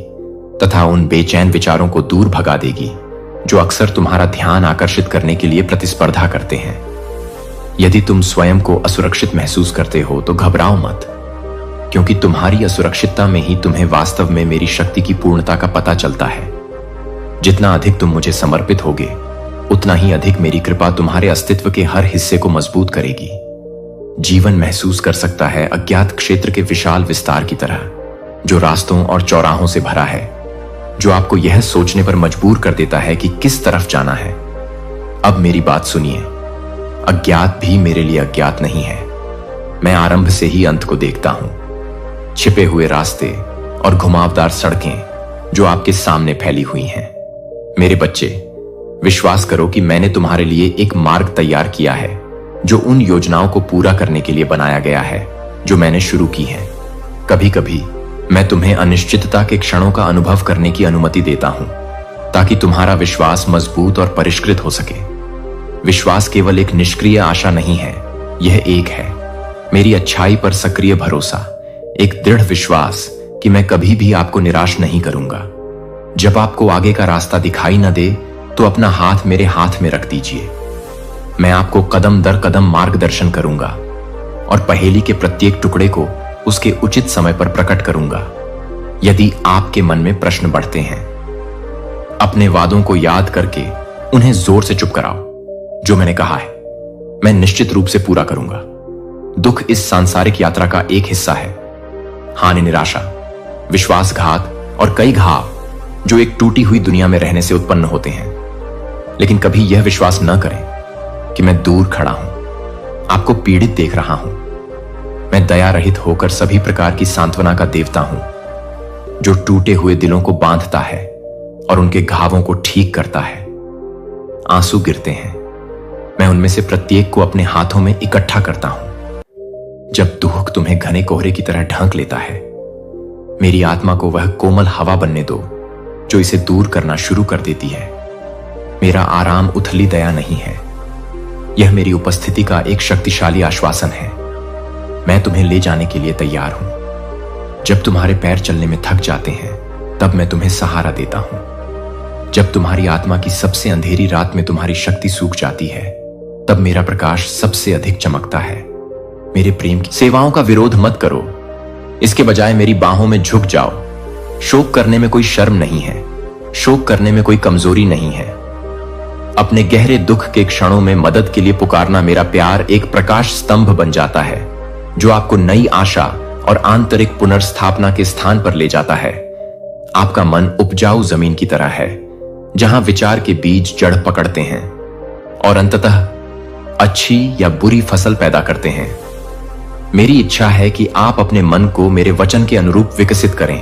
तथा उन बेचैन विचारों को दूर भगा देगी जो अक्सर तुम्हारा ध्यान आकर्षित करने के लिए प्रतिस्पर्धा करते हैं। यदि तुम स्वयं को असुरक्षित महसूस करते हो तो घबराओ मत, क्योंकि तुम्हारी असुरक्षितता में ही तुम्हें वास्तव में मेरी शक्ति की पूर्णता का पता चलता है। जितना अधिक तुम मुझे समर्पित होगे, उतना ही अधिक मेरी कृपा तुम्हारे अस्तित्व के हर हिस्से को मजबूत करेगी। जीवन महसूस कर सकता है अज्ञात क्षेत्र के विशाल विस्तार की तरह, जो रास्तों और चौराहों से भरा है, जो आपको यह सोचने पर मजबूर कर देता है कि किस तरफ जाना है। अब मेरी बात सुनिए, अज्ञात भी मेरे लिए अज्ञात नहीं है। मैं आरंभ से ही अंत को देखता हूं। छिपे हुए रास्ते और घुमावदार सड़कें जो आपके सामने फैली हुई हैं। मेरे बच्चे, विश्वास करो कि मैंने तुम्हारे लिए एक मार्ग तैयार किया है, जो उन योजनाओं को पूरा करने के लिए बनाया गया है जो मैंने शुरू की हैं। कभी कभी मैं तुम्हें अनिश्चितता के क्षणों का अनुभव करने की अनुमति देता हूं, ताकि तुम्हारा विश्वास मजबूत और परिष्कृत हो सके। विश्वास केवल एक निष्क्रिय आशा नहीं है, यह एक है मेरी अच्छाई पर सक्रिय भरोसा, एक दृढ़ विश्वास कि मैं कभी भी आपको निराश नहीं करूंगा। जब आपको आगे का रास्ता दिखाई न दे, तो अपना हाथ मेरे हाथ में रख दीजिए। मैं आपको कदम दर कदम मार्गदर्शन करूंगा और पहेली के प्रत्येक टुकड़े को उसके उचित समय पर प्रकट करूंगा। यदि आपके मन में प्रश्न बढ़ते हैं, अपने वादों को याद करके उन्हें जोर से चुप कराओ। जो मैंने कहा है मैं निश्चित रूप से पूरा करूंगा। दुख इस सांसारिक यात्रा का एक हिस्सा है। हानि, निराशा, विश्वासघात और कई घाव जो एक टूटी हुई दुनिया में रहने से उत्पन्न होते हैं। लेकिन कभी यह विश्वास न करें कि मैं दूर खड़ा हूं, आपको पीड़ित देख रहा हूं। मैं दया रहित होकर सभी प्रकार की सांत्वना का देवता हूं, जो टूटे हुए दिलों को बांधता है और उनके घावों को ठीक करता है। आंसू गिरते हैं, मैं उनमें से प्रत्येक को अपने हाथों में इकट्ठा करता हूं। जब दुख तुम्हें घने कोहरे की तरह ढंक लेता है, मेरी आत्मा को वह कोमल हवा बनने दो जो इसे दूर करना शुरू कर देती है। मेरा आराम उथली दया नहीं है, यह मेरी उपस्थिति का एक शक्तिशाली आश्वासन है। मैं तुम्हें ले जाने के लिए तैयार हूं। जब तुम्हारे पैर चलने में थक जाते हैं, तब मैं तुम्हें सहारा देता हूं। जब तुम्हारी आत्मा की सबसे अंधेरी रात में तुम्हारी शक्ति सूख जाती है, तब मेरा प्रकाश सबसे अधिक चमकता है। मेरे प्रेम की सेवाओं का विरोध मत करो, इसके बजाय मेरी बाहों में झुक जाओ। शोक करने में कोई शर्म नहीं है, शोक करने में कोई कमजोरी नहीं है। अपने गहरे दुख के क्षणों में मदद के लिए पुकारना मेरा प्यार एक प्रकाश स्तंभ बन जाता है, जो आपको नई आशा और आंतरिक पुनर्स्थापना के स्थान पर ले जाता है। आपका मन उपजाऊ जमीन की तरह है, जहां विचार के बीज जड़ पकड़ते हैं और अंततः अच्छी या बुरी फसल पैदा करते हैं। मेरी इच्छा है कि आप अपने मन को मेरे वचन के अनुरूप विकसित करें,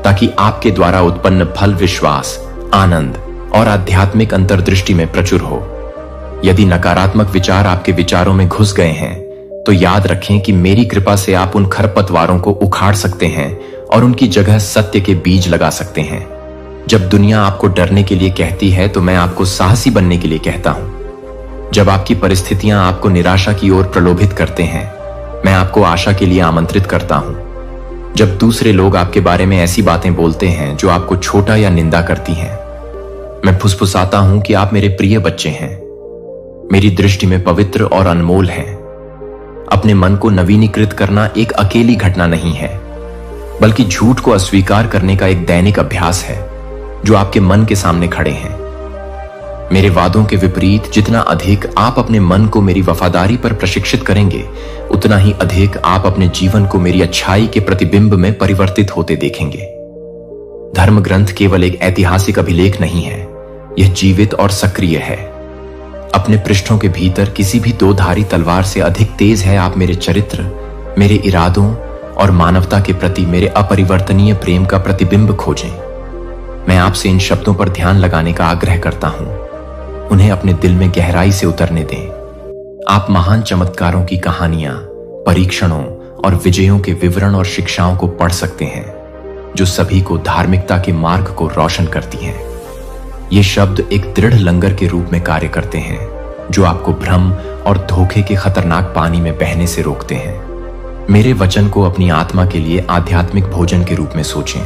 ताकि आपके द्वारा उत्पन्न फल विश्वास, आनंद और आध्यात्मिक अंतर्दृष्टि में प्रचुर हो। यदि नकारात्मक विचार आपके विचारों में घुस गए हैं, तो याद रखें कि मेरी कृपा से आप उन खरपतवारों को उखाड़ सकते हैं और उनकी जगह सत्य के बीज लगा सकते हैं। जब दुनिया आपको डरने के लिए कहती है, तो मैं आपको साहसी बनने के लिए कहता हूं। जब आपकी परिस्थितियां आपको निराशा की ओर प्रलोभित करते हैं, मैं आपको आशा के लिए आमंत्रित करता हूं। जब दूसरे लोग आपके बारे में ऐसी बातें बोलते हैं जो आपको छोटा या निंदा करती हैं, मैं फुसफुसाता हूं कि आप मेरे प्रिय बच्चे हैं, मेरी दृष्टि में पवित्र और अनमोल हैं। अपने मन को नवीनीकृत करना एक अकेली घटना नहीं है, बल्कि झूठ को अस्वीकार करने का एक दैनिक अभ्यास है जो आपके मन के सामने खड़े हैं। मेरे वादों के विपरीत जितना अधिक आप अपने मन को मेरी वफादारी पर प्रशिक्षित करेंगे, उतना ही अधिक आप अपने जीवन को मेरी अच्छाई के प्रतिबिंब में परिवर्तित होते देखेंगे। धर्म ग्रंथ केवल एक ऐतिहासिक अभिलेख नहीं है, यह जीवित और सक्रिय है। अपने पृष्ठों के भीतर किसी भी दो धारी तलवार से अधिक तेज है आप मेरे चरित्र, मेरे इरादों और मानवता के प्रति मेरे अपरिवर्तनीय प्रेम का प्रतिबिंब खोजें। मैं आपसे इन शब्दों पर ध्यान लगाने का आग्रह करता हूं, उन्हें अपने दिल में गहराई से उतरने दें। आप महान चमत्कारों की कहानियां, परीक्षणों और विजयों के विवरण और शिक्षाओं को पढ़ सकते हैं, जो सभी को धार्मिकता के मार्ग को रोशन करती हैं। ये शब्द एक दृढ़ लंगर के रूप में कार्य करते हैं, जो आपको भ्रम और धोखे के खतरनाक पानी में बहने से रोकते हैं। मेरे वचन को अपनी आत्मा के लिए आध्यात्मिक भोजन के रूप में सोचें,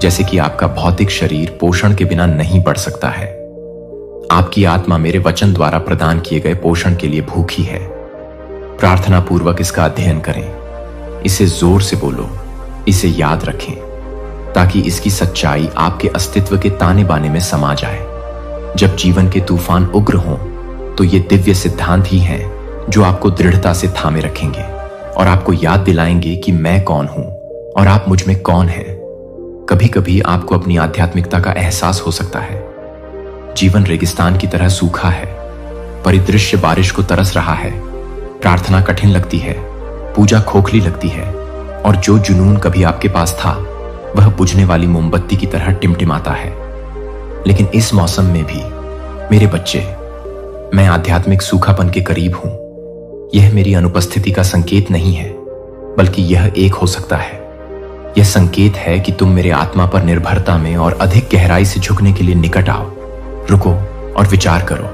जैसे कि आपका भौतिक शरीर पोषण के बिना नहीं बढ़ सकता है। आपकी आत्मा मेरे वचन द्वारा प्रदान किए गए पोषण के लिए भूखी है। प्रार्थना पूर्वक इसका अध्ययन करें, इसे जोर से बोलो, इसे याद रखें, ताकि इसकी सच्चाई आपके अस्तित्व के ताने बाने में समा जाए। जब जीवन के तूफान उग्र हों, तो ये दिव्य सिद्धांत ही हैं जो आपको दृढ़ता से थामे रखेंगे और आपको याद दिलाएंगे कि मैं कौन हूं और आप मुझ में कौन हैं। कभी कभी आपको अपनी आध्यात्मिकता का एहसास हो सकता है। जीवन रेगिस्तान की तरह सूखा है, परिदृश्य बारिश को तरस रहा है, प्रार्थना कठिन लगती है, पूजा खोखली लगती है, और जो जुनून कभी आपके पास था वह बुझने वाली मोमबत्ती की तरह टिमटिमाता है। लेकिन इस मौसम में भी मेरे बच्चे, मैं आध्यात्मिक सूखापन के करीब हूं। यह मेरी अनुपस्थिति का संकेत नहीं है, बल्कि यह एक हो सकता है। यह संकेत है कि तुम मेरे आत्मा पर निर्भरता में और अधिक गहराई से झुकने के लिए निकट आओ। रुको और विचार करो,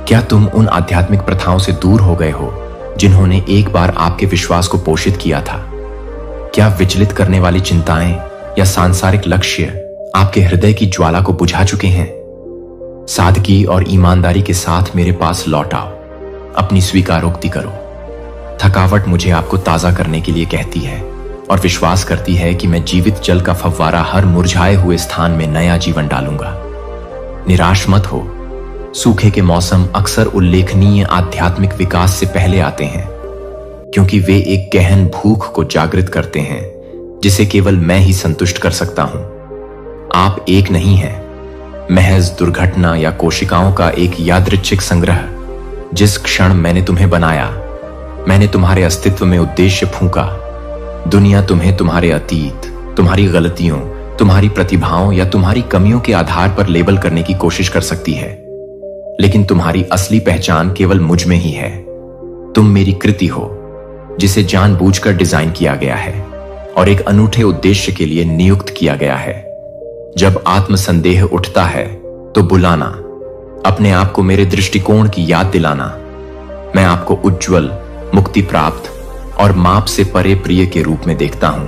क्या तुम उन आध्यात्मिक प्रथाओं से दूर हो गए हो जिन्होंने एक बार आपके विश्वास को पोषित किया था? क्या विचलित करने वाली चिंताएं या सांसारिक लक्ष्य आपके हृदय की ज्वाला को बुझा चुके हैं? सादगी और ईमानदारी के साथ मेरे पास लौट आओ, अपनी स्वीकारोक्ति करो। थकावट मुझे आपको ताजा करने के लिए कहती है और विश्वास करती है कि मैं जीवित जल का फव्वारा हर मुरझाए हुए स्थान में नया जीवन डालूंगा। निराश मत हो। सूखे के मौसम अक्सर उल्लेखनीय आध्यात्मिक विकास से पहले आते हैं, क्योंकि वे एक गहन भूख को जागृत करते हैं जिसे केवल मैं ही संतुष्ट कर सकता हूं। आप एक नहीं हैं, महज दुर्घटना या कोशिकाओं का एक यादृच्छिक संग्रह। जिस क्षण मैंने तुम्हें बनाया, मैंने तुम्हारे अस्तित्व में उद्देश्य फूंका। दुनिया तुम्हें तुम्हारे अतीत, तुम्हारी गलतियों, तुम्हारी प्रतिभाओं या तुम्हारी कमियों के आधार पर लेबल करने की कोशिश कर सकती है, लेकिन तुम्हारी असली पहचान केवल मुझ में ही है। तुम मेरी कृति हो, जिसे जानबूझकर डिजाइन किया गया है और एक अनूठे उद्देश्य के लिए नियुक्त किया गया है। जब आत्मसंदेह उठता है तो बुलाना, अपने आप को मेरे दृष्टिकोण की याद दिलाना। मैं आपको उज्जवल, मुक्ति प्राप्त और माप से परे प्रिय के रूप में देखता हूं,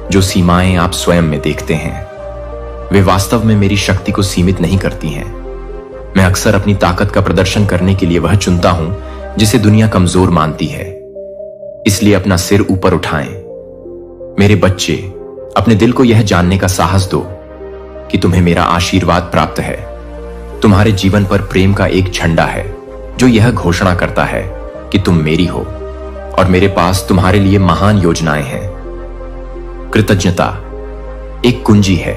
जो सीमाएं आप स्वयं में देखते हैं वे वास्तव में मेरी शक्ति को सीमित नहीं करती हैं। मैं अक्सर अपनी ताकत का प्रदर्शन करने के लिए वह चुनता हूं जिसे दुनिया कमजोर मानती है। इसलिए अपना सिर ऊपर उठाएं। मेरे बच्चे, अपने दिल को यह जानने का साहस दो कि तुम्हें मेरा आशीर्वाद प्राप्त है। तुम्हारे जीवन पर प्रेम का एक झंडा है जो यह घोषणा करता है कि तुम मेरी हो और मेरे पास तुम्हारे लिए महान योजनाएं हैं। कृतज्ञता एक कुंजी है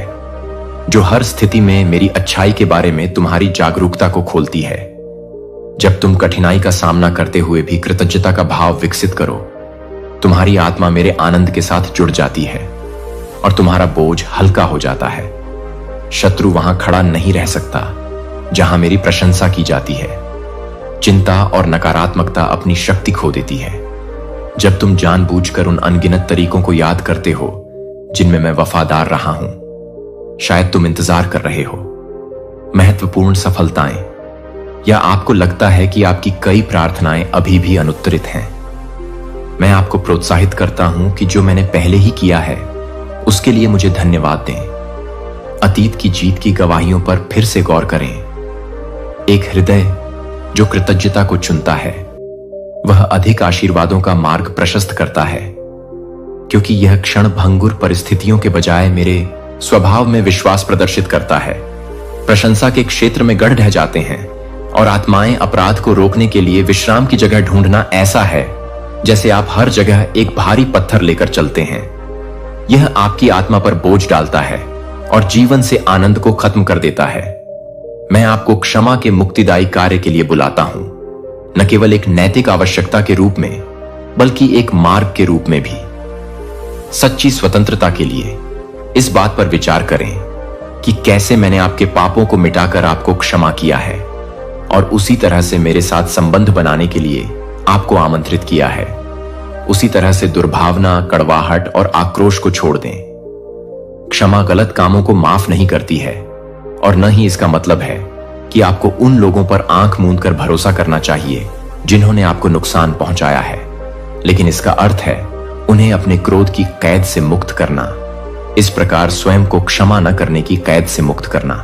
जो हर स्थिति में मेरी अच्छाई के बारे में तुम्हारी जागरूकता को खोलती है। जब तुम कठिनाई का सामना करते हुए भी कृतज्ञता का भाव विकसित करो, तुम्हारी आत्मा मेरे आनंद के साथ जुड़ जाती है और तुम्हारा बोझ हल्का हो जाता है। शत्रु वहां खड़ा नहीं रह सकता जहां मेरी प्रशंसा की जाती है। चिंता और नकारात्मकता अपनी शक्ति खो देती है जब तुम जानबूझकर उन अनगिनत तरीकों को याद करते हो जिनमें मैं वफादार रहा हूं। शायद तुम इंतजार कर रहे हो महत्वपूर्ण सफलताएं, या आपको लगता है कि आपकी कई प्रार्थनाएं अभी भी अनुत्तरित हैं। मैं आपको प्रोत्साहित करता हूं कि जो मैंने पहले ही किया है उसके लिए मुझे धन्यवाद दें। अतीत की जीत की गवाहियों पर फिर से गौर करें। एक हृदय जो कृतज्ञता को चुनता है वह अधिक आशीर्वादों का मार्ग प्रशस्त करता है, क्योंकि यह क्षण भंगुर परिस्थितियों के बजाय मेरे स्वभाव में विश्वास प्रदर्शित करता है। प्रशंसा के क्षेत्र में गढ़ ढह जाते हैं और आत्माएं अपराध को रोकने के लिए विश्राम की जगह ढूंढना ऐसा है जैसे आप हर जगह एक भारी पत्थर लेकर चलते हैं। यह आपकी आत्मा पर बोझ डालता है और जीवन से आनंद को खत्म कर देता है। मैं आपको क्षमा के मुक्तिदायी कार्य के लिए बुलाता हूं, न केवल एक नैतिक आवश्यकता के रूप में बल्कि एक मार्ग के रूप में भी। सच्ची स्वतंत्रता के लिए इस बात पर विचार करें कि कैसे मैंने आपके पापों को मिटाकर आपको क्षमा किया है और उसी तरह से मेरे साथ संबंध बनाने के लिए आपको आमंत्रित किया है। उसी तरह से दुर्भावना, कड़वाहट और आक्रोश को छोड़ दें। क्षमा गलत कामों को माफ नहीं करती है और न ही इसका मतलब है कि आपको उन लोगों पर आंख मूंद कर भरोसा करना चाहिए जिन्होंने आपको नुकसान पहुंचाया है, लेकिन इसका अर्थ है उन्हें अपने क्रोध की कैद से मुक्त करना। इस प्रकार स्वयं को क्षमा न करने की कैद से मुक्त करना।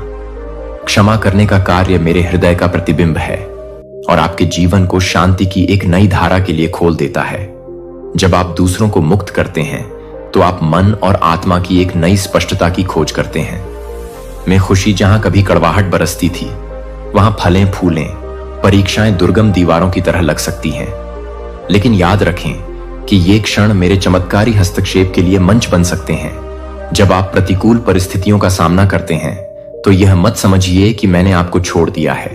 क्षमा करने का कार्य मेरे हृदय का प्रतिबिंब है और आपके जीवन को शांति की एक नई धारा के लिए खोल देता है। जब आप दूसरों को मुक्त करते हैं तो आप मन और आत्मा की एक नई स्पष्टता की खोज करते हैं। मैं खुशी जहां कभी कड़वाहट बरसती थी, वहां फलें फूलें, परीक्षाएं दुर्गम दीवारों की तरह लग सकती हैं, लेकिन याद रखें कि ये क्षण मेरे चमत्कारी हस्तक्षेप के लिए मंच बन सकते हैं। जब आप प्रतिकूल परिस्थितियों का सामना करते हैं तो यह मत समझिए कि मैंने आपको छोड़ दिया है।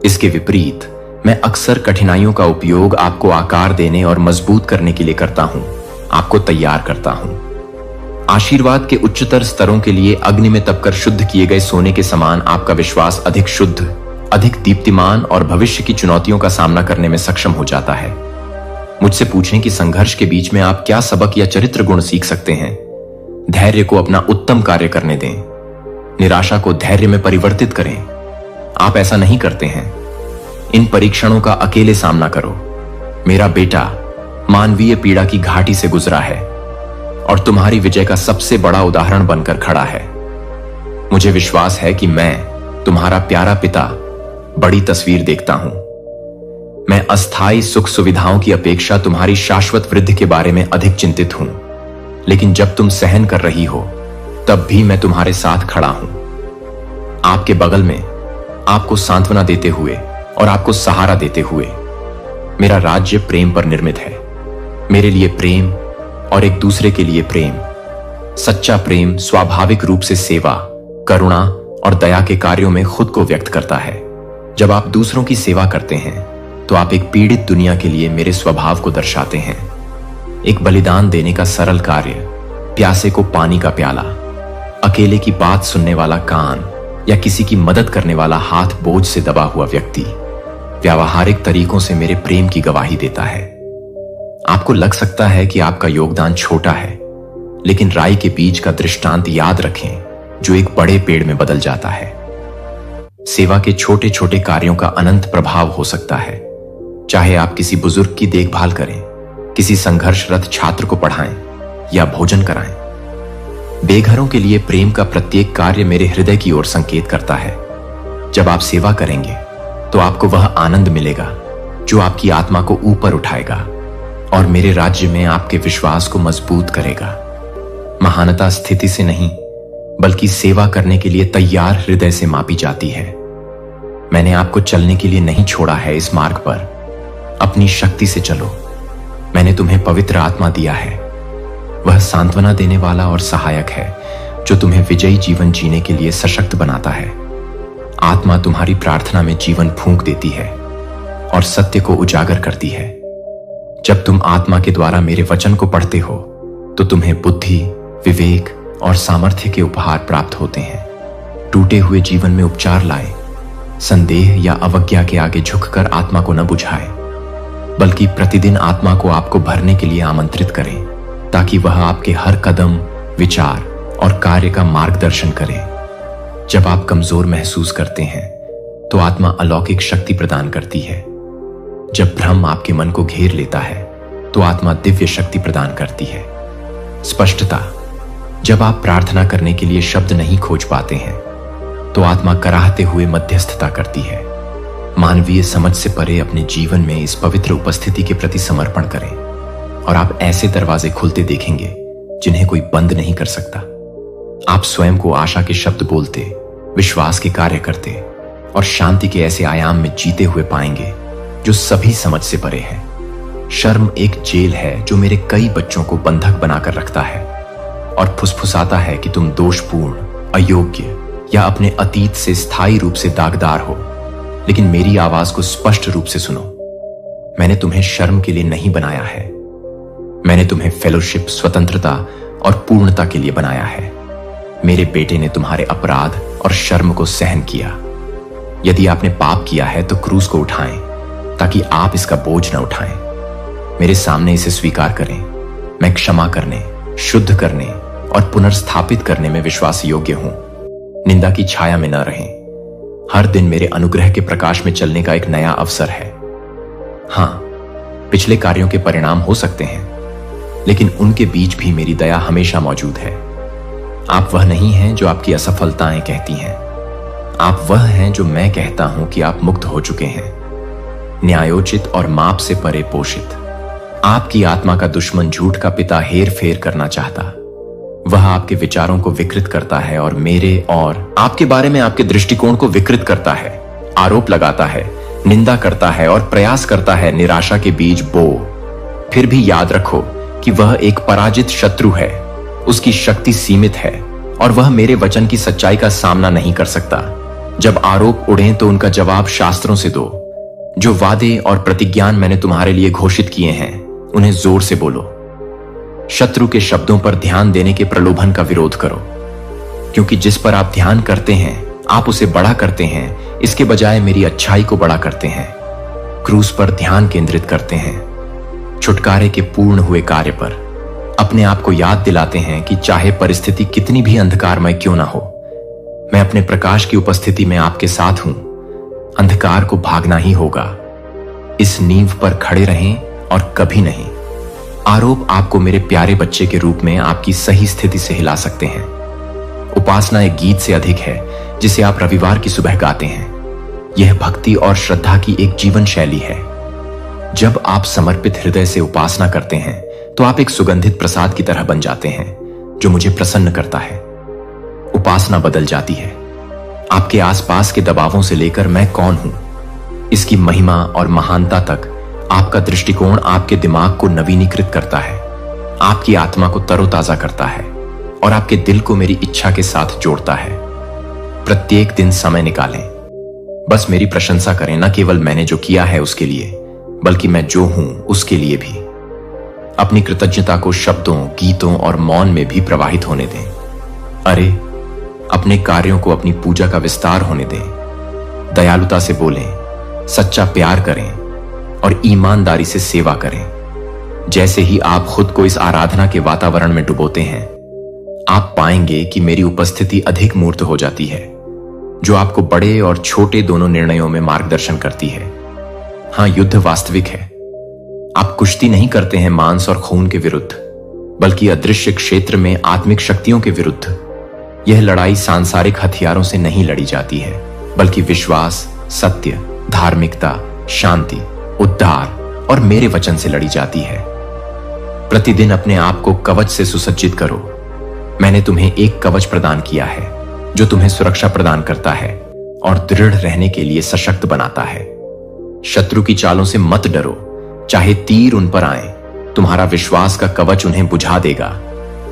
इसके विपरीत, मैं अक्सर कठिनाइयों का उपयोग आपको आकार देने और मजबूत करने के लिए करता हूं, आपको तैयार करता हूं। आशीर्वाद के उच्चतर स्तरों के लिए अग्नि में तपकर शुद्ध किए गए सोने के समान आपका विश्वास अधिक शुद्ध, अधिक दीप्तिमान और भविष्य की चुनौतियों का सामना करने में सक्षम हो जाता है। मुझसे पूछें कि संघर्ष के बीच में आप क्या सबक या चरित्र गुण सीख सकते हैं। धैर्य को अपना उत्तम कार्य करने दें। निराशा को धैर्य में परिवर्तित करें। आप ऐसा नहीं करते हैं। इन परीक्षणों का अकेले सामना करो। मेरा बेटा मानवीय पीड़ा की घाटी से गुजरा है और तुम्हारी विजय का सबसे बड़ा उदाहरण बनकर खड़ा है। मुझे विश्वास है कि मैं, तुम्हारा प्यारा पिता, बड़ी तस्वीर देखता हूं। मैं अस्थायी सुख सुविधाओं की अपेक्षा तुम्हारी शाश्वत वृद्धि के बारे में अधिक चिंतित हूं, लेकिन जब तुम सहन कर रही हो तब भी मैं तुम्हारे साथ खड़ा हूं। आपके बगल में आपको सांत्वना देते हुए और आपको सहारा देते हुए। मेरा राज्य प्रेम पर निर्मित है। मेरे लिए प्रेम और एक दूसरे के लिए प्रेम। सच्चा प्रेम स्वाभाविक रूप से सेवा, करुणा और दया के कार्यों में खुद को व्यक्त करता है। जब आप दूसरों की सेवा करते हैं तो आप एक पीड़ित दुनिया के लिए मेरे स्वभाव को दर्शाते हैं। एक बलिदान देने का सरल कार्य, प्यासे को पानी का प्याला, अकेले की बात सुनने वाला कान या किसी की मदद करने वाला हाथ बोझ से दबा हुआ व्यक्ति व्यावहारिक तरीकों से मेरे प्रेम की गवाही देता है। आपको लग सकता है कि आपका योगदान छोटा है, लेकिन राई के बीज का दृष्टांत याद रखें जो एक बड़े पेड़ में बदल जाता है। सेवा के छोटे छोटे कार्यों का अनंत प्रभाव हो सकता है। चाहे आप किसी बुजुर्ग की देखभाल करें, किसी संघर्षरत छात्र को पढ़ाएं या भोजन कराएं। बेघरों के लिए प्रेम का प्रत्येक कार्य मेरे हृदय की ओर संकेत करता है। जब आप सेवा करेंगे तो आपको वह आनंद मिलेगा जो आपकी आत्मा को ऊपर उठाएगा और मेरे राज्य में आपके विश्वास को मजबूत करेगा। महानता स्थिति से नहीं, बल्कि सेवा करने के लिए तैयार हृदय से मापी जाती है। मैंने आपको चलने के लिए नहीं छोड़ा है इस मार्ग पर। अपनी शक्ति से चलो। मैंने तुम्हें पवित्र आत्मा दिया है। वह सांत्वना देने वाला और सहायक है जो तुम्हें विजयी जीवन जीने के लिए सशक्त बनाता है। आत्मा तुम्हारी प्रार्थना में जीवन फूंक देती है और सत्य को उजागर करती है। जब तुम आत्मा के द्वारा मेरे वचन को पढ़ते हो तो तुम्हें बुद्धि, विवेक और सामर्थ्य के उपहार प्राप्त होते हैं। टूटे हुए जीवन में उपचार लाए। संदेह या अवज्ञा के आगे झुककर आत्मा को न बुझाए, बल्कि प्रतिदिन आत्मा को आपको भरने के लिए आमंत्रित करें, ताकि वह आपके हर कदम, विचार और कार्य का मार्गदर्शन करे। जब आप कमजोर महसूस करते हैं तो आत्मा अलौकिक शक्ति प्रदान करती है। जब भ्रम आपके मन को घेर लेता है तो आत्मा दिव्य शक्ति प्रदान करती है। स्पष्टता, जब आप प्रार्थना करने के लिए शब्द नहीं खोज पाते हैं तो आत्मा कराहते हुए मध्यस्थता करती है। मानवीय समझ से परे अपने जीवन में इस पवित्र उपस्थिति के प्रति समर्पण करें और आप ऐसे दरवाजे खुलते देखेंगे जिन्हें कोई बंद नहीं कर सकता। आप स्वयं को आशा के शब्द बोलते, विश्वास के कार्य करते और शांति के ऐसे आयाम में जीते हुए पाएंगे जो सभी समझ से परे हैं। शर्म एक जेल है जो मेरे कई बच्चों को बंधक बनाकर रखता है और फुसफुसाता है कि तुम दोषपूर्ण, अयोग्य या अपने अतीत से स्थायी रूप से दागदार हो। लेकिन मेरी आवाज को स्पष्ट रूप से सुनो। मैंने तुम्हें शर्म के लिए नहीं बनाया है। मैंने तुम्हें फेलोशिप, स्वतंत्रता और पूर्णता के लिए बनाया है। मेरे बेटे ने तुम्हारे अपराध और शर्म को सहन किया। यदि आपने पाप किया है तो क्रूस को उठाएं, ताकि आप इसका बोझ न उठाएं। मेरे सामने इसे स्वीकार करें। मैं क्षमा करने, शुद्ध करने और पुनर्स्थापित करने में विश्वास योग्य हूं। निंदा की छाया में न रहें। हर दिन मेरे अनुग्रह के प्रकाश में चलने का एक नया अवसर है। हां, पिछले कार्यों के परिणाम हो सकते हैं, लेकिन उनके बीच भी मेरी दया हमेशा मौजूद है। आप वह नहीं हैं जो आपकी असफलताएं कहती हैं। आप वह हैं जो मैं कहता हूं कि आप मुक्त हो चुके हैं, न्यायोचित और माप से परे पोषित। आपकी आत्मा का दुश्मन, झूठ का पिता, हेर फेर करना चाहता। वह आपके विचारों को विकृत करता है और मेरे और आपके बारे में आपके दृष्टिकोण को विकृत करता है। आरोप लगाता है, निंदा करता है और प्रयास करता है निराशा के बीज बो। फिर भी याद रखो कि वह एक पराजित शत्रु है। उसकी शक्ति सीमित है और वह मेरे वचन की सच्चाई का सामना नहीं कर सकता। जब आरोप उड़ें तो उनका जवाब शास्त्रों से दो। जो वादे और प्रतिज्ञान मैंने तुम्हारे लिए घोषित किए हैं, उन्हें जोर से बोलो। शत्रु के शब्दों पर ध्यान देने के प्रलोभन का विरोध करो, क्योंकि जिस पर आप ध्यान करते हैं आप उसे बड़ा करते हैं, इसके बजाय मेरी अच्छाई को बड़ा करते हैं। क्रूस पर ध्यान केंद्रित करते हैं, छुटकारे के पूर्ण हुए कार्य पर। अपने आप को याद दिलाते हैं कि चाहे परिस्थिति कितनी भी अंधकारमय क्यों ना हो, मैं अपने प्रकाश की उपस्थिति में आपके साथ हूं। अंधकार को भागना ही होगा। इस नींव पर खड़े रहें और कभी नहीं। आरोप आपको मेरे प्यारे बच्चे के रूप में आपकी सही स्थिति से हिला सकते हैं। उपासना एक गीत से अधिक है जिसे आप रविवार की सुबह गाते हैं। यह भक्ति और श्रद्धा की एक जीवन शैली है। जब आप समर्पित हृदय से उपासना करते हैं तो आप एक सुगंधित प्रसाद की तरह बन जाते हैं जो मुझे प्रसन्न करता है। उपासना बदल जाती है। आपके आसपास के दबावों से लेकर मैं कौन हूं, इसकी महिमा और महानता तक आपका दृष्टिकोण आपके दिमाग को नवीनीकृत करता है, आपकी आत्मा को तरोताजा करता है और आपके दिल को मेरी इच्छा के साथ जोड़ता है। प्रत्येक दिन समय निकालें, बस मेरी प्रशंसा करें, न केवल मैंने जो किया है उसके लिए, बल्कि मैं जो हूं उसके लिए भी। अपनी कृतज्ञता को शब्दों, गीतों और मौन में भी प्रवाहित होने दें। अरे, अपने कार्यों को अपनी पूजा का विस्तार होने दें। दयालुता से बोलें, सच्चा प्यार करें और ईमानदारी से सेवा करें। जैसे ही आप खुद को इस आराधना के वातावरण में डुबोते हैं, आप पाएंगे कि मेरी उपस्थिति अधिक मूर्त हो जाती है, जो आपको बड़े और छोटे दोनों निर्णयों में मार्गदर्शन करती है। हां, युद्ध वास्तविक है। आप कुश्ती नहीं करते हैं मांस और खून के विरुद्ध, बल्कि अदृश्य क्षेत्र में आत्मिक शक्तियों के विरुद्ध। यह लड़ाई सांसारिक हथियारों से नहीं लड़ी जाती है, बल्कि विश्वास, सत्य, धार्मिकता, शांति, उद्धार और मेरे वचन से लड़ी जाती है। प्रतिदिन अपने आप को कवच से सुसज्जित करो। मैंने तुम्हें एक कवच प्रदान किया है जो तुम्हें सुरक्षा प्रदान करता है और दृढ़ रहने के लिए सशक्त बनाता है। शत्रु की चालों से मत डरो, चाहे तीर उन पर आए, तुम्हारा विश्वास का कवच उन्हें बुझा देगा।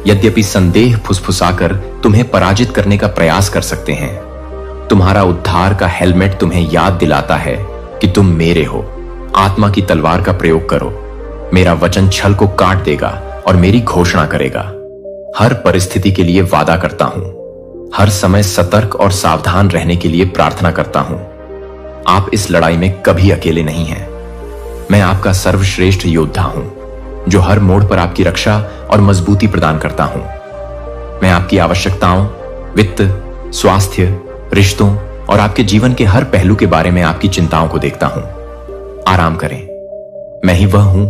यद्यपि संदेह फुसफुसाकर तुम्हें पराजित करने का प्रयास कर सकते हैं, तुम्हारा उद्धार का हेलमेट तुम्हें याद दिलाता है कि तुम मेरे हो। आत्मा की तलवार का प्रयोग करो। मेरा वचन छल को काट देगा और मेरी घोषणा करेगा। हर परिस्थिति के लिए वादा करता हूं, हर समय सतर्क और सावधान रहने के लिए प्रार्थना करता हूं। आप इस लड़ाई में कभी अकेले नहीं हैं। मैं आपका सर्वश्रेष्ठ योद्धा हूं, जो हर मोड़ पर आपकी रक्षा और मजबूती प्रदान करता हूं। मैं आपकी आवश्यकताओं, वित्त, स्वास्थ्य, रिश्तों और आपके जीवन के हर पहलू के बारे में आपकी चिंताओं को देखता हूं। आराम करें। मैं ही वह हूं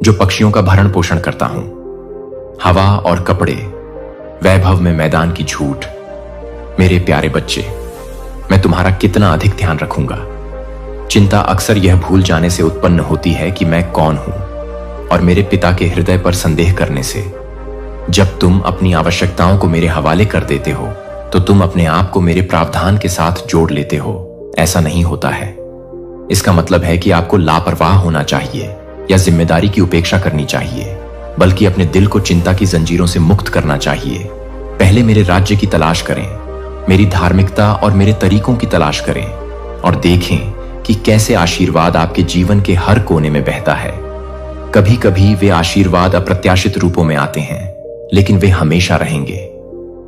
जो पक्षियों का भरण पोषण करता हूं। हवा और कपड़े, वैभव में मैदान की झूठ। मेरे प्यारे बच्चे, मैं तुम्हारा कितना अधिक ध्यान रखूंगा। चिंता अक्सर यह भूल जाने से उत्पन्न होती है कि मैं कौन हूं, और मेरे पिता के हृदय पर संदेह करने से। जब तुम अपनी आवश्यकताओं को मेरे हवाले कर देते हो, तो तुम अपने आप को मेरे प्रावधान के साथ जोड़ लेते हो। ऐसा नहीं होता है। इसका मतलब है कि आपको लापरवाह होना चाहिए या जिम्मेदारी की उपेक्षा करनी चाहिए, बल्कि अपने दिल को चिंता की जंजीरों से मुक्त करना चाहिए। पहले मेरे राज्य की तलाश करें, मेरी धार्मिकता और मेरे तरीकों की तलाश करें, और देखें कि कैसे आशीर्वाद आपके जीवन के हर कोने में बहता है। कभी कभी वे आशीर्वाद अप्रत्याशित रूपों में आते हैं, लेकिन वे हमेशा रहेंगे।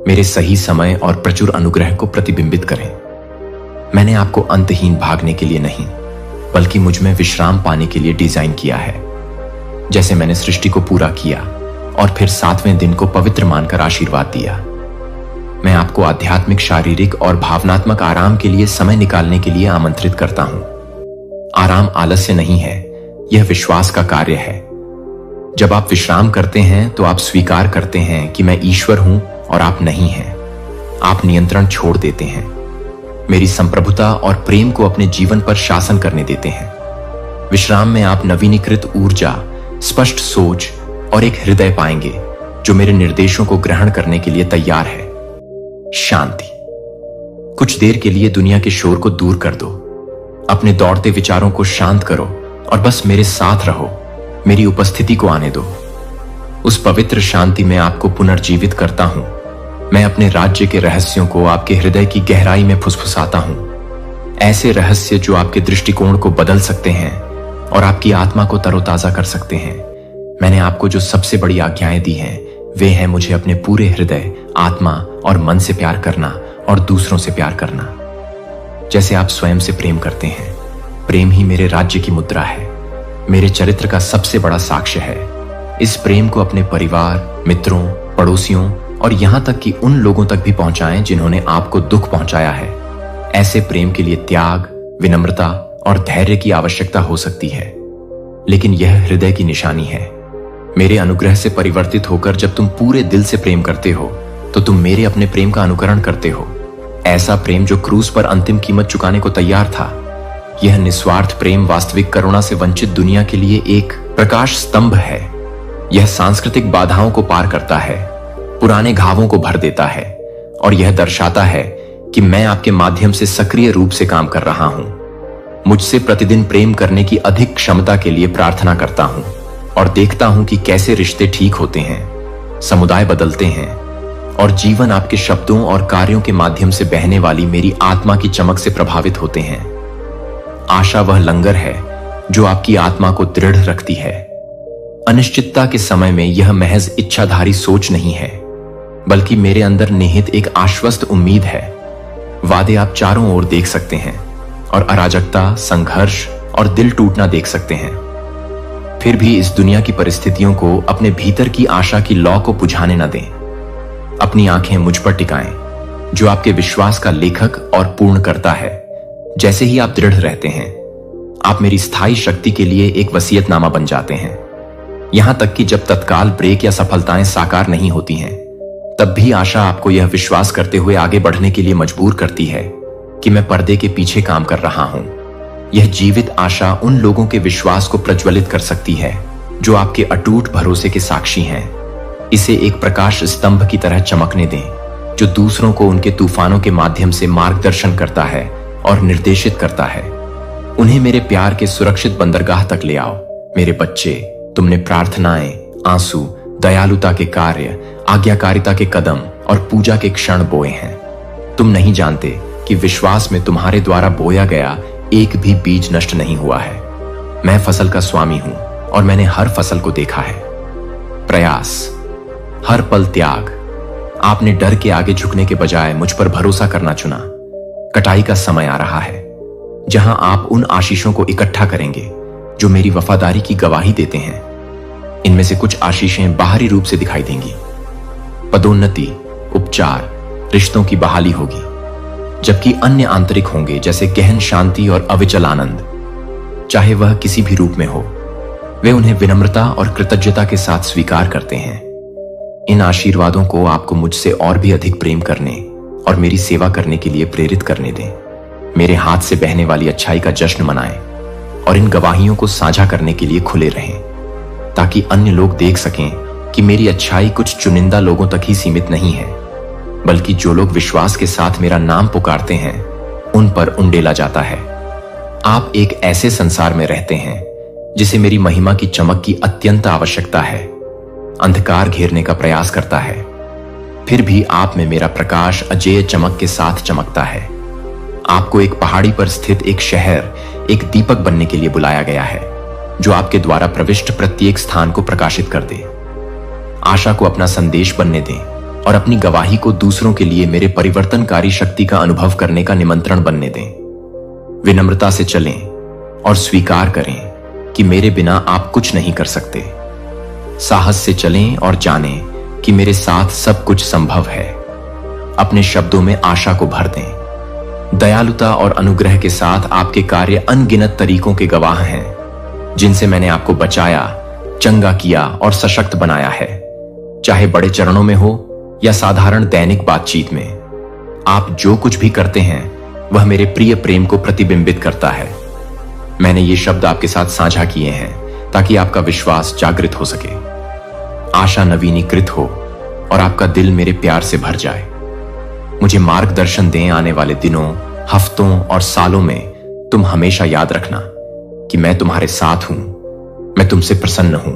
मेरे सही समय और प्रचुर अनुग्रह को प्रतिबिंबित करें। मैंने आपको अंतहीन भागने के लिए नहीं, बल्कि मुझ में विश्राम पाने के लिए डिजाइन किया है। जैसे मैंने सृष्टि को पूरा किया और फिर 7वें दिन को पवित्र मानकर आशीर्वाद दिया, मैं आपको आध्यात्मिक, शारीरिक और भावनात्मक आराम के लिए समय निकालने के लिए आमंत्रित करता हूं। आराम आलस्य नहीं है, यह विश्वास का कार्य है। जब आप विश्राम करते हैं तो आप स्वीकार करते हैं कि मैं ईश्वर हूं और आप नहीं हैं। आप नियंत्रण छोड़ देते हैं, मेरी संप्रभुता और प्रेम को अपने जीवन पर शासन करने देते हैं। विश्राम में आप नवीनीकृत ऊर्जा, स्पष्ट सोच और एक हृदय पाएंगे जो मेरे निर्देशों को ग्रहण करने के लिए तैयार है। शांति। कुछ देर के लिए दुनिया के शोर को दूर कर दो, अपने दौड़ते विचारों को शांत करो और बस मेरे साथ रहो। मेरी उपस्थिति को आने दो। उस पवित्र शांति में आपको पुनर्जीवित करता हूं। मैं अपने राज्य के रहस्यों को आपके हृदय की गहराई में फुसफुसाता हूं, ऐसे रहस्य जो आपके दृष्टिकोण को बदल सकते हैं और आपकी आत्मा को तरोताजा कर सकते हैं। मैंने आपको जो सबसे बड़ी आज्ञाएं दी हैं, वे हैं मुझे अपने पूरे हृदय, आत्मा और मन से प्यार करना और दूसरों से प्यार करना जैसे आप स्वयं से प्रेम करते हैं। प्रेम ही मेरे राज्य की मुद्रा है, मेरे चरित्र का सबसे बड़ा साक्ष्य है। इस प्रेम को अपने परिवार, मित्रों, पड़ोसियों और यहां तक कि उन लोगों तक भी पहुंचाएं जिन्होंने आपको दुख पहुंचाया है। ऐसे प्रेम के लिए त्याग, विनम्रता और धैर्य की आवश्यकता हो सकती है, लेकिन यह हृदय की निशानी है। मेरे अनुग्रह से परिवर्तित होकर जब तुम पूरे दिल से प्रेम करते हो, तो तुम मेरे अपने प्रेम का अनुकरण करते हो। ऐसा प्रेम जो क्रूस पर अंतिम कीमत चुकाने को तैयार था। यह निस्वार्थ प्रेम वास्तविक करुणा से वंचित दुनिया के लिए एक प्रकाश स्तंभ है। यह सांस्कृतिक बाधाओं को पार करता है, पुराने घावों को भर देता है और यह दर्शाता है कि मैं आपके माध्यम से सक्रिय रूप से काम कर रहा हूं। मुझसे प्रतिदिन प्रेम करने की अधिक क्षमता के लिए प्रार्थना करता हूं और देखता हूं कि कैसे रिश्ते ठीक होते हैं, समुदाय बदलते हैं और जीवन आपके शब्दों और कार्यों के माध्यम से बहने वाली मेरी आत्मा की चमक से प्रभावित होते हैं। आशा वह लंगर है जो आपकी आत्मा को दृढ़ रखती है। अनिश्चितता के समय में यह महज इच्छाधारी सोच नहीं है, बल्कि मेरे अंदर निहित एक आश्वस्त उम्मीद है। वादे आप चारों ओर देख सकते हैं और अराजकता, संघर्ष और दिल टूटना देख सकते हैं। फिर भी इस दुनिया की परिस्थितियों को अपने भीतर की आशा की लौ को बुझाने न दें। अपनी आंखें मुझ पर टिकाएं, जो आपके विश्वास का लेखक और पूर्ण करता है। जैसे ही आप दृढ़ रहते हैं, आप मेरी स्थायी शक्ति के लिए एक वसीयतनामा बन जाते हैं। यहां तक कि जब तत्काल ब्रेक या सफलताएं साकार नहीं होती हैं, तब भी आशा आपको यह विश्वास करते हुए आगे बढ़ने के लिए मजबूर करती है कि मैं पर्दे के पीछे काम कर रहा हूं। यह जीवित आशा उन लोगों के विश्वास को प्रज्वलित कर सकती है जो आपके अटूट भरोसे के साक्षी हैं। इसे एक प्रकाश स्तंभ की तरह चमकने दें, जो दूसरों को उनके तूफानों के माध्यम से मार्गदर्शन करता है और निर्देशित करता है। उन्हें मेरे प्यार के सुरक्षित बंदरगाह तक ले आओ। मेरे बच्चे, तुमने प्रार्थनाएं, आंसू, दयालुता के कार्य, आज्ञाकारिता के कदम और पूजा के क्षण बोए हैं। तुम नहीं जानते कि विश्वास में तुम्हारे द्वारा बोया गया एक भी बीज नष्ट नहीं हुआ है। मैं फसल का स्वामी हूं और मैंने हर फसल को देखा है। प्रयास, हर पल त्याग। आपने डर के आगे झुकने के बजाय मुझ पर भरोसा करना चुना। कटाई का समय आ रहा है, जहां आप उन आशीषों को इकट्ठा करेंगे जो मेरी वफादारी की गवाही देते हैं। इनमें से कुछ आशीषें बाहरी रूप से दिखाई देंगी। पदोन्नति, उपचार, रिश्तों की बहाली होगी, जबकि अन्य आंतरिक होंगे, जैसे गहन शांति और अविचल आनंद। चाहे वह किसी भी रूप में हो, वे उन्हें विनम्रता और कृतज्ञता के साथ स्वीकार करते हैं। इन आशीर्वादों को आपको मुझसे और भी अधिक प्रेम करने और मेरी सेवा करने के लिए प्रेरित करने दें। मेरे हाथ से बहने वाली अच्छाई का जश्न मनाएं और इन गवाहियों को साझा करने के लिए खुले रहें, ताकि अन्य लोग देख सकें कि मेरी अच्छाई कुछ चुनिंदा लोगों तक ही सीमित नहीं है, बल्कि जो लोग विश्वास के साथ मेरा नाम पुकारते हैं, उन पर उंडेला जाता है। आप एक ऐसे संसार में रहते हैं जिसे मेरी महिमा की चमक की अत्यंत आवश्यकता है। अंधकार घेरने का प्रयास करता है, फिर भी आप में मेरा प्रकाश अजेय चमक के साथ चमकता है। आपको एक पहाड़ी पर स्थित एक शहर, एक दीपक बनने के लिए बुलाया गया है, जो आपके द्वारा प्रविष्ट प्रत्येक स्थान को प्रकाशित कर दे। आशा को अपना संदेश बनने दें और अपनी गवाही को दूसरों के लिए मेरे परिवर्तनकारी शक्ति का अनुभव करने का निमंत्रण बनने दें। विनम्रता से चलें और स्वीकार करें कि मेरे बिना आप कुछ नहीं कर सकते। साहस से चलें और जानें कि मेरे साथ सब कुछ संभव है। अपने शब्दों में आशा को भर दें। दयालुता और अनुग्रह के साथ आपके कार्य अनगिनत तरीकों के गवाह हैं, जिनसे मैंने आपको बचाया, चंगा किया और सशक्त बनाया है। चाहे बड़े चरणों में हो या साधारण दैनिक बातचीत में, आप जो कुछ भी करते हैं वह मेरे प्रिय प्रेम को प्रतिबिंबित करता है। मैंने ये शब्द आपके साथ साझा किए हैं ताकि आपका विश्वास जागृत हो सके, आशा नवीनीकृत हो और आपका दिल मेरे प्यार से भर जाए। मुझे मार्गदर्शन दें। आने वाले दिनों, हफ्तों और सालों में तुम हमेशा याद रखना कि मैं तुम्हारे साथ हूं। मैं तुमसे प्रसन्न हूं।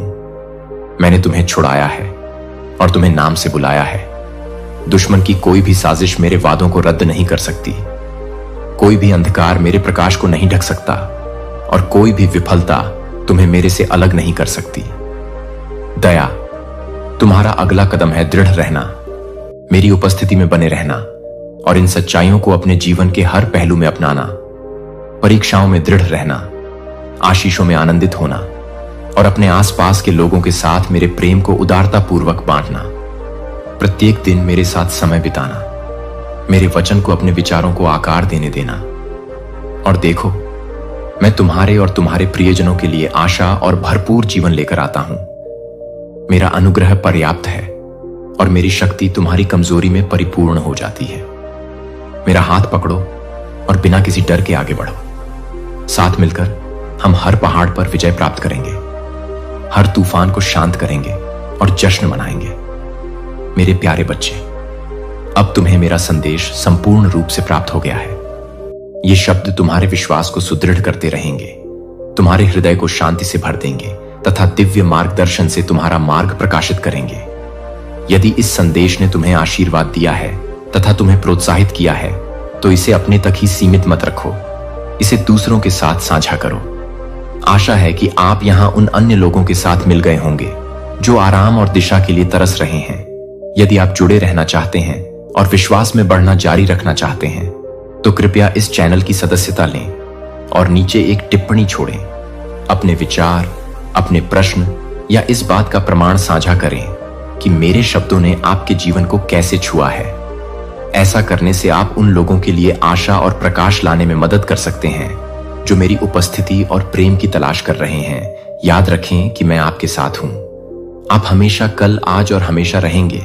मैंने तुम्हें छुड़ाया है और तुम्हें नाम से बुलाया है। दुश्मन की कोई भी साजिश मेरे वादों को रद्द नहीं कर सकती। कोई भी अंधकार मेरे प्रकाश को नहीं ढक सकता और कोई भी विफलता तुम्हें मेरे से अलग नहीं कर सकती। दया, तुम्हारा अगला कदम है दृढ़ रहना, मेरी उपस्थिति में बने रहना और इन सच्चाइयों को अपने जीवन के हर पहलू में अपनाना। परीक्षाओं में दृढ़ रहना, आशीषों में आनंदित होना और अपने आसपास के लोगों के साथ मेरे प्रेम को उदारतापूर्वक बांटना। प्रत्येक दिन मेरे साथ समय बिताना, मेरे वचन को अपने विचारों को आकार देने देना। और देखो, मैं तुम्हारे और तुम्हारे प्रियजनों के लिए आशा और भरपूर जीवन लेकर आता हूं। मेरा अनुग्रह पर्याप्त है और मेरी शक्ति तुम्हारी कमजोरी में परिपूर्ण हो जाती है। मेरा हाथ पकड़ो और बिना किसी डर के आगे बढ़ो। साथ मिलकर हम हर पहाड़ पर विजय प्राप्त करेंगे, हर तूफान को शांत करेंगे और जश्न मनाएंगे। मेरे प्यारे बच्चे, अब तुम्हें मेरा संदेश संपूर्ण रूप से प्राप्त हो गया है। ये शब्द तुम्हारे विश्वास को सुदृढ़ करते रहेंगे, तुम्हारे हृदय को शांति से भर देंगे तथा दिव्य मार्गदर्शन से तुम्हारा मार्ग प्रकाशित करेंगे। यदि इस संदेश ने तुम्हें आशीर्वाद दिया है तथा तुम्हें प्रोत्साहित किया है तो इसे अपने तक ही सीमित मत रखो, इसे दूसरों के साथ साझा करो। आशा है कि आप यहां उन अन्य लोगों के साथ मिल गए होंगे जो आराम और दिशा के लिए तरस रहे हैं। यदि आप जुड़े रहना चाहते हैं और विश्वास में बढ़ना जारी रखना चाहते हैं तो कृपया इस चैनल की सदस्यता लें और नीचे एक टिप्पणी छोड़ें। अपने विचार, अपने प्रश्न या इस बात का प्रमाण साझा करें कि मेरे शब्दों ने आपके जीवन को कैसे छुआ है। ऐसा करने से आप उन लोगों के लिए आशा और प्रकाश लाने में मदद कर सकते हैं जो मेरी उपस्थिति और प्रेम की तलाश कर रहे हैं। याद रखें कि मैं आपके साथ हूं। आप हमेशा कल, आज और हमेशा रहेंगे